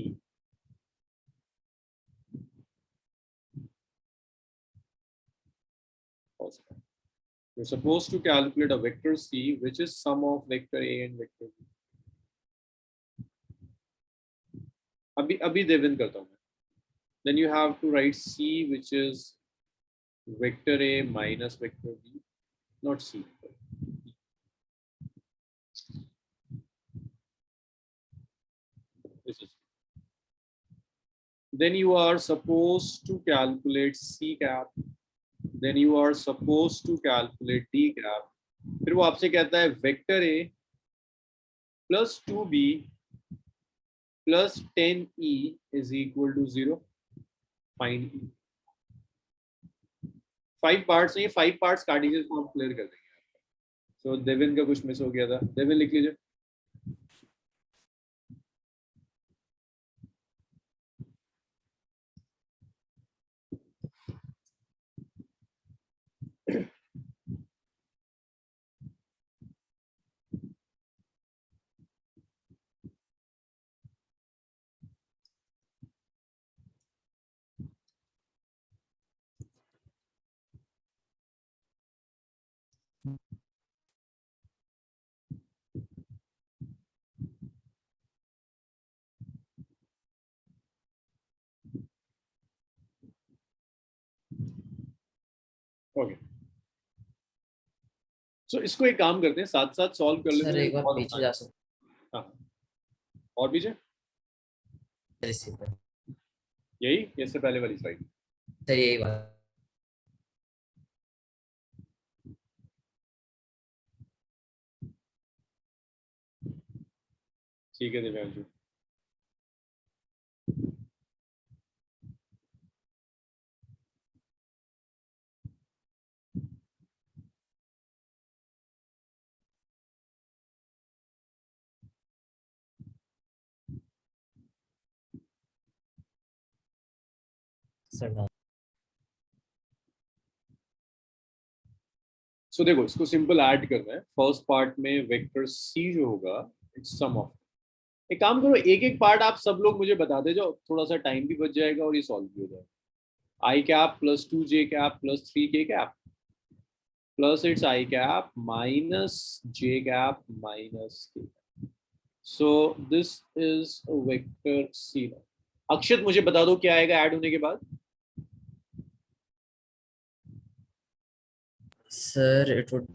you're supposed to calculate a vector c which is sum of vector a and vector b. अभी देवन करता हूँ मैं। Then you have to write c which is vector a minus vector b, not c. This is. Then you are supposed to calculate c cap. Then you are supposed to calculate d cap. फिर वो आपसे कहता है vector a plus 2b plus 10e is equal to 0. Find e. 5 parts नहीं, 5 parts Cartesian form clear कर देंगे। सो Devin का कुछ मिस हो गया था, देविन लिख लीजिए। ओके, सो इसको एक काम करते हैं, साथ साथ सॉल्व कर लेते सर हैं। एक बार बहुत पीछे आसान जा है। सकते हाँ, और पीछे हैं इसी पर। यही, इससे पहले वाली स्लाइड। सर यही बात। ठीक है दिव्यांशु। सर सो देखो इसको सिंपल ऐड करना है। फर्स्ट पार्ट में वेक्टर सी जो होगा इट्स सम ऑफ, एक काम करो एक एक पार्ट आप सब लोग मुझे बता दे जाओ, थोड़ा सा टाइम भी बच जाएगा और ये सॉल्व भी हो जाएगा। I cap plus 2j cap plus 3k cap plus it's I cap minus j cap minus k। So this is vector C. Akshat मुझे बता दो क्या आएगा ऐड होने के बाद। Sir it would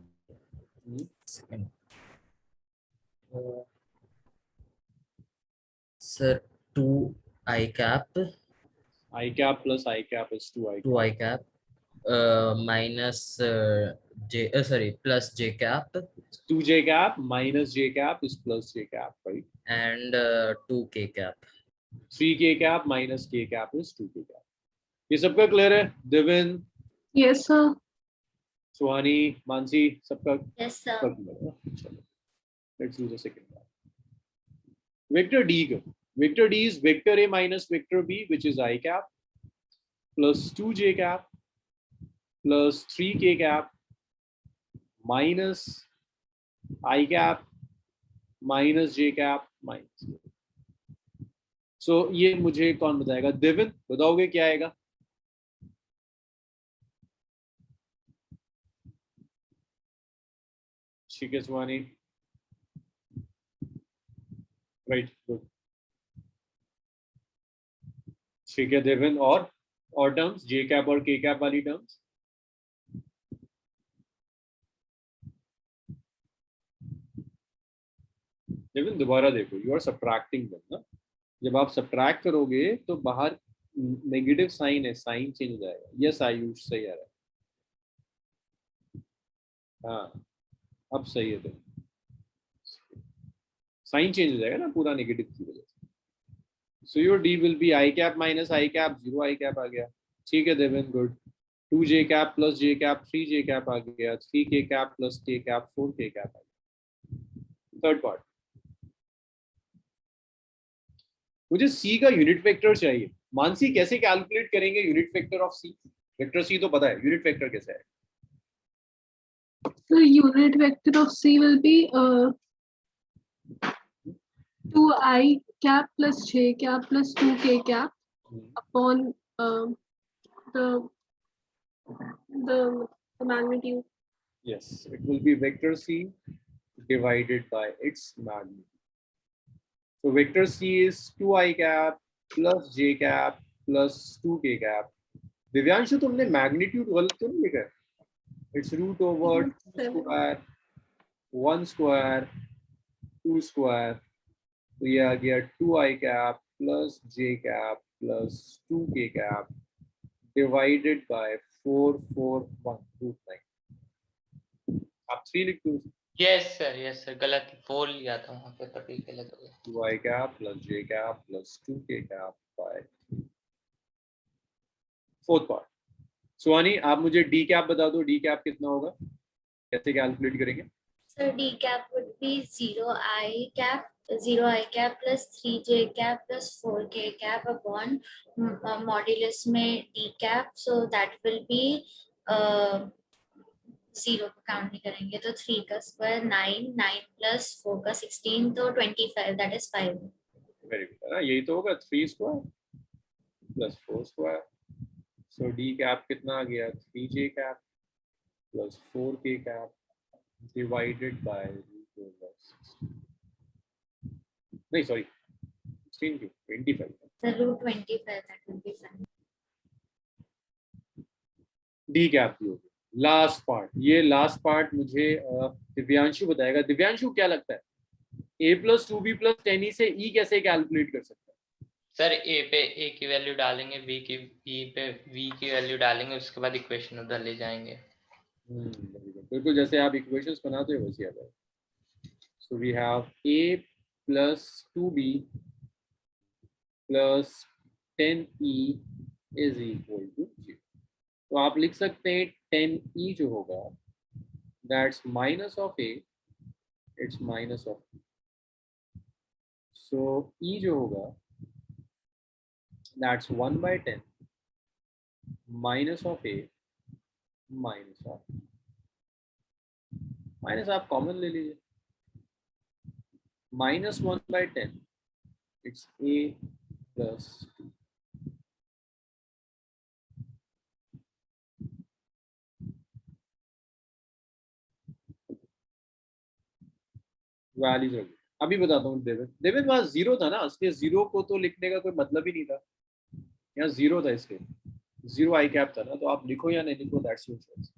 sir 2 I cap I cap plus I cap is 2 I cap. 2 I cap minus plus J cap 2 J cap minus J cap is plus J cap, right? and 2 K cap. 3 K cap minus K cap is 2 K cap. ये सबका clear है? दिविन, Yes, sir. सुहानी, मानसी, सबका Yes, sir. clear है? चलो, let's do the second part. Vector D का. Vector D is vector A minus vector B, which is I cap plus 2 J cap plus 3 K cap minus I cap minus J cap minus. So ये मुझे कौन बताएगा? दिविन, बताओगे क्या आएगा? ठीक है सुहानी, राइट, गुड. ठीक है देविन, और टर्म्स जे कैप और के कैप वाली टर्म्स. देविन दोबारा देखो, यू आर सब्ट्रैक्टिंग देम ना. जब आप सब्ट्रैक्ट करोगे तो बाहर नेगेटिव साइन है, साइन चेंज हो जाएगा. यस आयुष सही आ रहा है. हाँ अब सही है. तो साइन चेंज हो जाएगा ना पूरा नेगेटिव की वजह से. So your D will be I cap minus I cap, 0 I cap आ गया. ठीक है Deven, good. 2 J cap plus J cap 3 J cap आ गया. 3 के कैप प्लस के कैप 4 के कैप आ गया. थर्ड पार्ट, मुझे सी का यूनिट वेक्टर चाहिए. मानसी कैसे कैलकुलेट करेंगे unit vector of c? Vector c तो पता है, यूनिट वेक्टर कैसे है? The unit vector of C will be 2I cap plus J cap plus 2K cap upon the magnitude. Yes, it will be vector C divided by its magnitude. So vector C is 2I cap plus J cap plus 2K cap. Divyanshu तुमने magnitude गलत तो नहीं लिखा है? It's root over 2 square 1 square 2 square. तो ये आ गया 2I cap plus J cap plus 2K cap divided by 4 4 1 root 9. आप 3 लिख दो. यस सर गलत 4 लिया था वहां पे, तभी गलत हो गया. 2I cap plus J cap plus 2K cap by 3. Fourth part, Suhani आप मुझे डी कैप बता दो. डी कैप कितना होगा, कैसे कैलकुलेट करेंगे? So D cap would be 0I cap plus 3J cap plus 4K cap upon modulus में D cap. So that will be 0 को काउंट नहीं करेंगे तो 3 का स्क्वायर 9, 9 plus 4 का 16 तो 25, that is 5. Very good. यही तो होगा 3 स्क्वायर प्लस 4 स्क्वायर. सो डी कैप कितना आ गया? 3J cap plus 4K cap divided by नहीं सॉरी 16 की 25. The root 25, that will be fine. D cap की होगी. लास्ट पार्ट, ये लास्ट पार्ट मुझे दिव्यांशु बताएगा. दिव्यांशु क्या लगता है a plus 2b plus 10e से e कैसे कैलकुलेट कर सकते हैं? सर ए पे ए की वैल्यू डालेंगे, बी की बी पे वी की वैल्यू डालेंगे, उसके बाद इक्वेशन उधर ले जाएंगे. बिल्कुल जैसे आप इक्वेशंस बनाते हो वैसे आता है. So we have a plus 2b plus 10e is equal to 0. तो आप लिख सकते हैं 10e जो होगा that's minus of a, it's minus of. So e जो होगा that's 1 by 10 minus of a minus of minus आप कॉमन ले लीजिए. minus 1 by 10 it's a plus 2. Values रख. अभी बताता हूँ देवेन वहां 0 था ना, इसलिए 0 को तो लिखने का कोई मतलब ही नहीं था. यहाँ 0 था इसलिए 0 आई कैप था ना, तो आप लिखो या नहीं लिखो दैट्स योर चॉइस.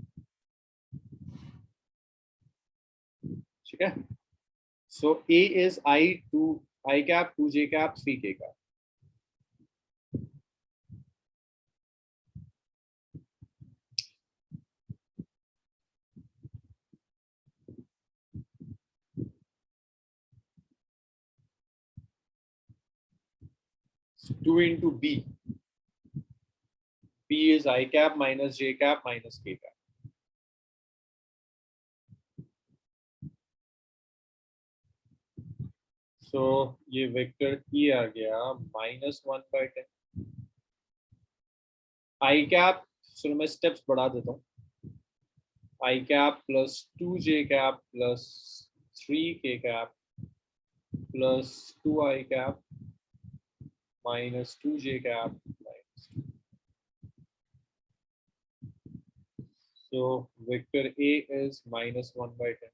ठीक है. सो a is I cap 2J cap 3K cap. 2 into B. B is I cap minus J cap minus K cap. So ये वेक्टर E आ गया -1/10. I cap, चलो मैं स्टेप्स बढ़ा देता हूँ. I cap plus 2J cap plus 3K cap plus 2I cap minus 2J cap minus 2. So vector A is -1/10.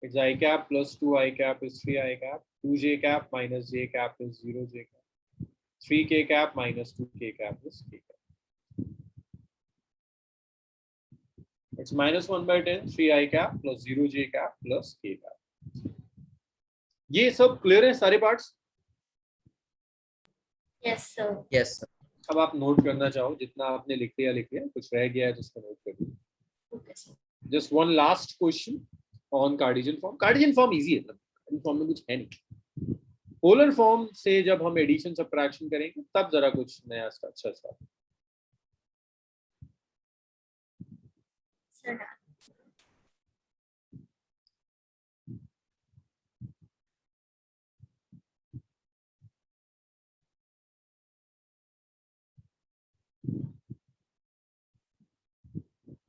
It's I cap plus 2I cap is 3I cap. 2J cap minus J cap is 0J cap. 3K cap minus 2K cap is K cap. It's -1/10, 3I cap plus 0J cap plus K cap. ये सब clear है सारे parts? Yes sir. Yes sir. अब आप note करना चाहो जितना आपने लिख लिया, कुछ रह गया है जिसको नोट कर लीजिए. Okay sir. Just one last question on Cartesian form. Cartesian form easy है, Cartesian form में कुछ है नहीं. पोलर फॉर्म से जब हम एडिशन सब्ट्रैक्शन करेंगे तब जरा कुछ नया अच्छा सा. सर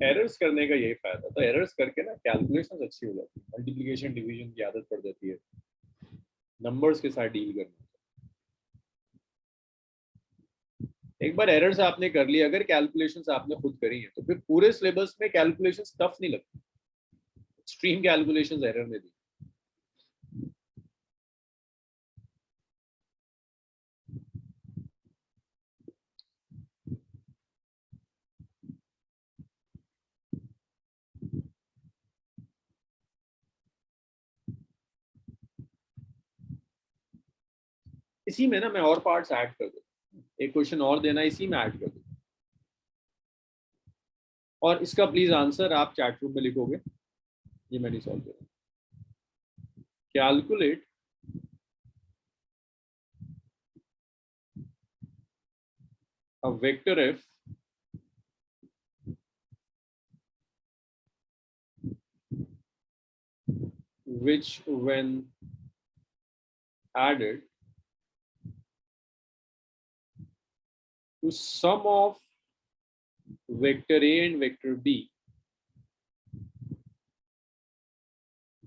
एरर्स करने का यही फायदा. तो एरर्स करके ना कैलकुलेशंस अच्छी हो जाती है, मल्टीप्लिकेशन डिवीजन की आदत पड़ जाती है, नंबर्स के साथ डील करना. एक बार एरर्स आपने कर ली, अगर कैलकुलेशंस आपने खुद करी है तो फिर पूरे सिलेबस में कैलकुलेशंस टफ नहीं लगती. एक्सट्रीम कैलकुलेशंस एरर में दी. इसी में ना मैं और पार्ट्स ऐड कर दूँ, एक क्वेश्चन और देना इसी में ऐड कर दूँ, और इसका प्लीज आंसर आप चैट रूम में लिखोगे, ये मैंने सॉल्व किया. Calculate a vector f which when added to sum of vector A and vector B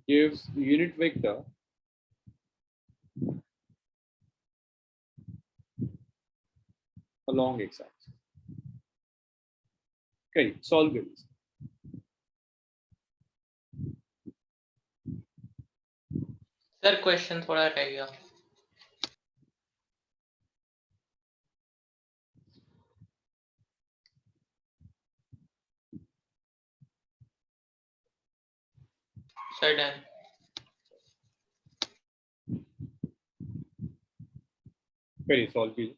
gives unit vector along x-axis. Okay, solve this. Sir question थोड़ा रह गया. Sir done. करिए सॉल्व कीजिए.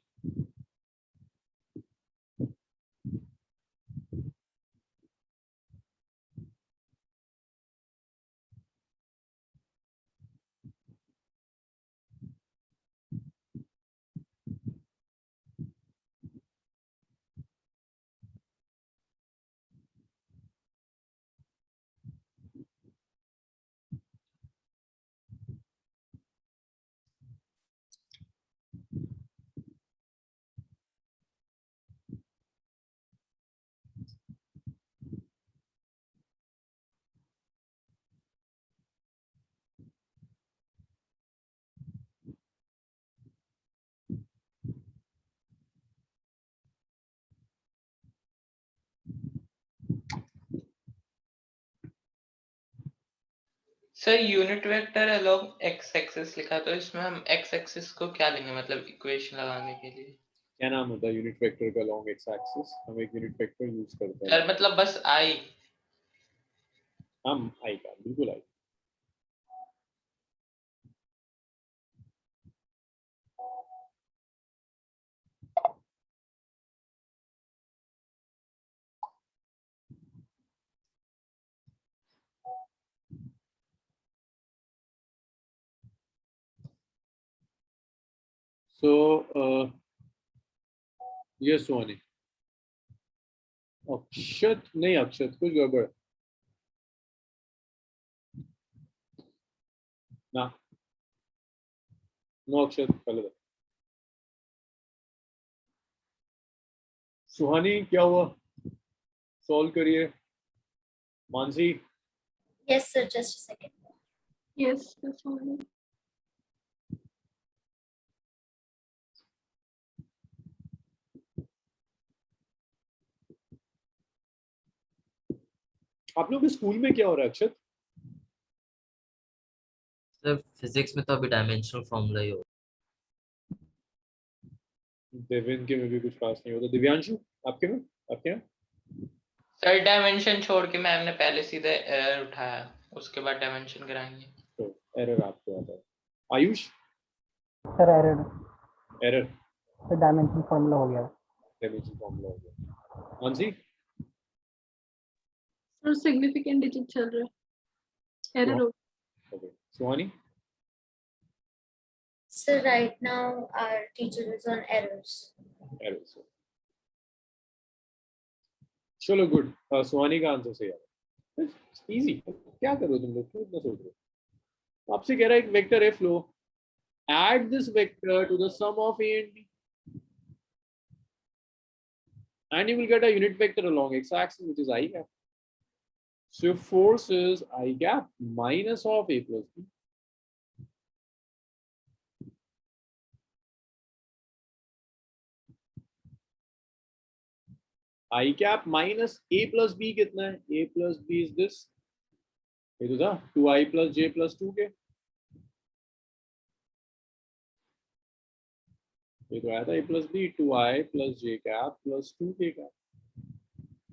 Sir unit vector along X axis लिखा, तो इसमें हम x axis को क्या लेंगे, मतलब इक्वेशन लगाने के लिए? क्या नाम होता है यूनिट वेक्टर का along x-axis? हम एक यूनिट वेक्टर यूज करते हैं. सर मतलब बस आई. हम आई का बिल्कुल आई. So ये सोनी, अक्षत नहीं, अक्षत कुछ गड़बड़ ना, नो अक्षत गलत है। सुहानी क्या हुआ, सॉल्व करिए। Mansi, Yes, sir. Just a second. Yes, that's all. आप लोग के स्कूल में क्या हो रहा है अक्षत? सर फिजिक्स में तो अभी डायमेंशनल फॉर्मूला ही हो। देवेन के में भी कुछ खास नहीं होता। दिव्यांशु आपके में, आपके यहाँ? सर डायमेंशन छोड़ के मैम ने पहले सीधे एरर उठाया, उसके बाद डायमेंशन कराएंगे। तो एरर आपको आता है। Ayush, sir error, error sir dimension formula हो गया। डायमेंशन फॉर्मूला हो गया। मानसी, सर सिग्निफिकेंट डिजिट चल रहा है, एरर हो। Okay. Suhani, So right now our teacher is on errors. Error से। चलो गुड, सुहानी का आंसर सही है। इजी, क्या करो तुम लोग, क्यों इतना सोच रहे हो? आपसे कह रहा है एक वेक्टर है flow, add this vector to the sum of a and b and you will get a unit vector along x-axis which is I cap. So your force is I cap minus of a plus b. I cap minus a plus b कितना है? A plus b is this, ये तो था 2i plus j plus 2k, ये तो आया था a plus b 2i plus j cap plus 2k cap.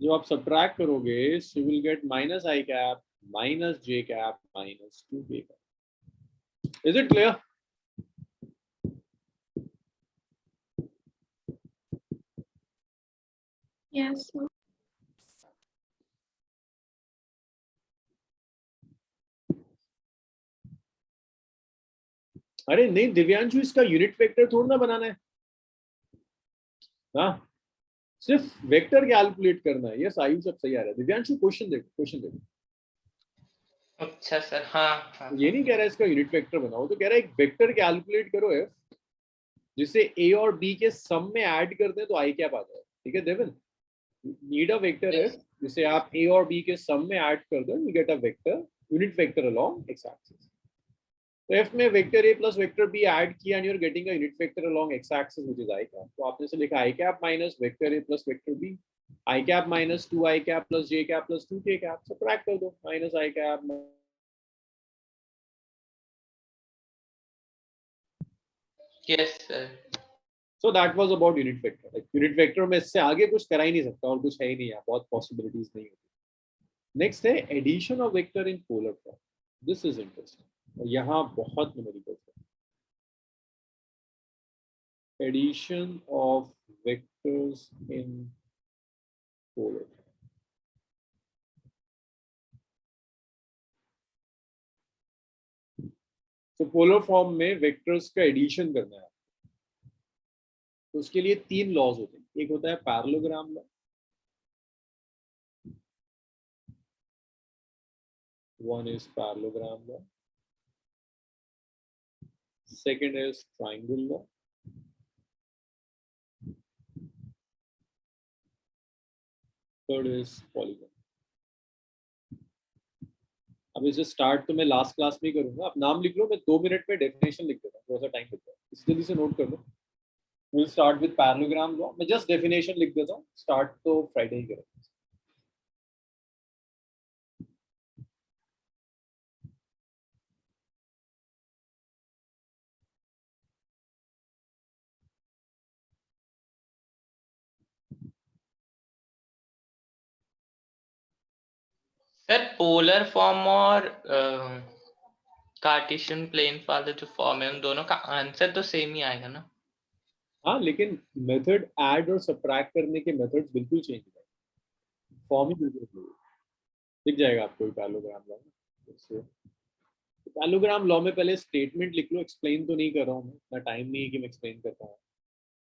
जब आप सब्ट्रैक्ट करोगे so you will get minus I cap minus j cap minus 2k cap. Is it clear? Yes, sir. अरे नहीं दिव्यांशु, इसका यूनिट वेक्टर थोड़ा ना बनाना है, हाँ सिर्फ वेक्टर कैलकुलेट करना है। यस आयुष सब सही आ रहा है। दिव्यांशु क्वेश्चन देखो, क्वेश्चन देखो। अच्छा सर, हाँ हाँ। ये नहीं कह रहा है इसका यूनिट वेक्टर बनाओ, तो कह रहा है एक वेक्टर कैलकुलेट करो एफ, जिसे ए और बी के सम में ऐड कर दें तो आई कैप आ जाए। ठीक है देवन, नीड अ वेक्टर एफ जिसे आप ए और बी के सम में ऐड कर दो, you get a vector, unit vector along X axis. तो एफ में vector A plus vector B add किया and you are getting a unit vector along X axis which is I cap. तो आपने से लिखा I cap minus vector A plus vector B, I cap minus 2 I cap plus J cap plus 2 K cap, subtract कर दो minus I cap. Yes sir. So that was about unit vector. Like unit vector में इससे आगे कुछ करा ही नहीं सकता और कुछ है ही नहीं, यहाँ बहुत possibilities नहीं होती। Next है addition of vector in polar form. This is interesting. और यहाँ बहुत numerical है। Addition of vectors in polar form. So polar form में vectors का addition करना है, तो उसके लिए 3 लॉज होते हैं। एक होता है parallelogram law, one is parallelogram law, second is triangle law, third is polygon. अब इसे स्टार्ट तो मैं लास्ट क्लास में ही करूंगा, आप नाम लिख लो, मैं 2 मिनट में डेफिनेशन लिख देता हूँ, थोड़ा सा टाइम लगता है, इस जल्दी से नोट कर लो। We'll start with parallelogram law, मैं जस्ट डेफिनेशन लिख देता हूँ, स्टार्ट तो फ्राइडे ही करेंगे। सर पोलर फॉर्म और कार्टेशियन प्लेन वाले जो फॉर्म है उन दोनों का आंसर तो सेम ही आएगा ना? हाँ लेकिन मेथड ऐड और सब्ट्रैक्ट करने के मेथड्स बिल्कुल चेंज हो जाएंगे, फॉर्म ही बिल्कुल दिख जाएगा आपको पैरेललोग्राम लॉ में। पैरेललोग्राम लॉ में पहले स्टेटमेंट लिख लो, एक्सप्लेन तो नहीं कर रहा हूँ मैं, इतना टाइम नहीं है कि मैं एक्सप्लेन कर पाऊँ,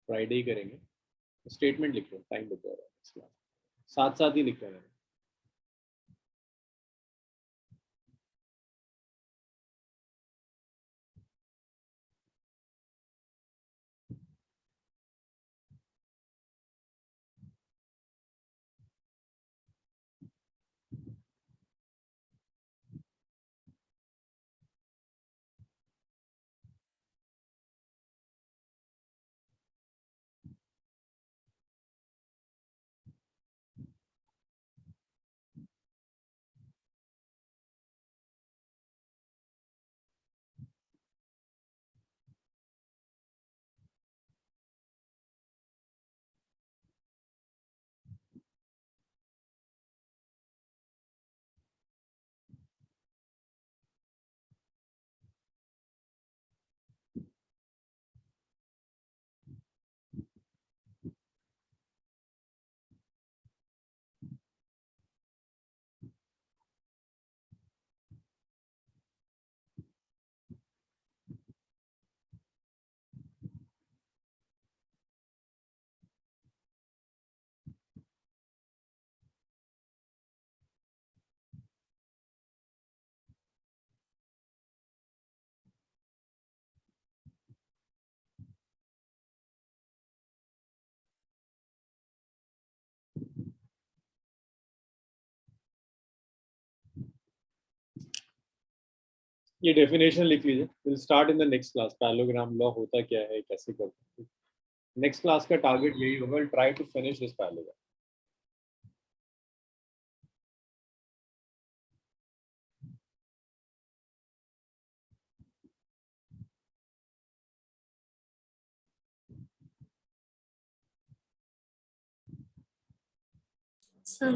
फ्राइडे ही करेंगे। स्टेटमेंट लिख लो, टाइम बच जाएगा, साथ साथ ही लिख लेना। ये डेफिनेशन लिख लीजिए, will start in the next class, parallelogram law होता क्या है, कैसे करते हैं। नेक्स्ट क्लास का टारगेट यही होगा, try to finish this parallelogram. Sir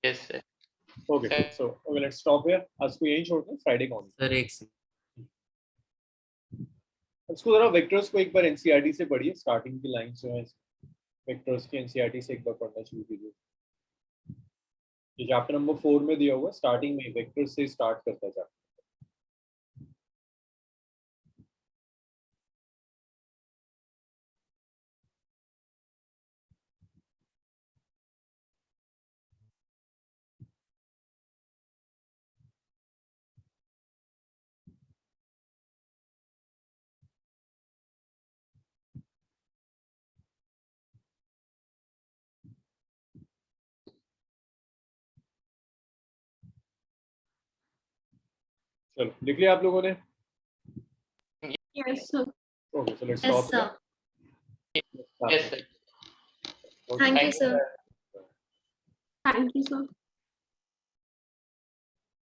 Yes, sir. Okay, so let's stop here, आज को यही छोड़ते हैं, फ्राइडे को सर एक इसको जरा वेक्टर्स को एक बार एनसीईआरटी से पढ़िए, स्टार्टिंग की लाइन जो है वेक्टर्स की एनसीईआरटी से एक बार पढ़ना शुरू कीजिए। ये चैप्टर नंबर 4 में दिया हुआ, स्टार्टिंग में वेक्टर्स से स्टार्ट करता है चैप्टर। चलो लिख लिया आप लोगों ने? Yes, sir. Okay, so let's yes stop sir, Yes, sir. Thank you Thank sir. Thank you, sir.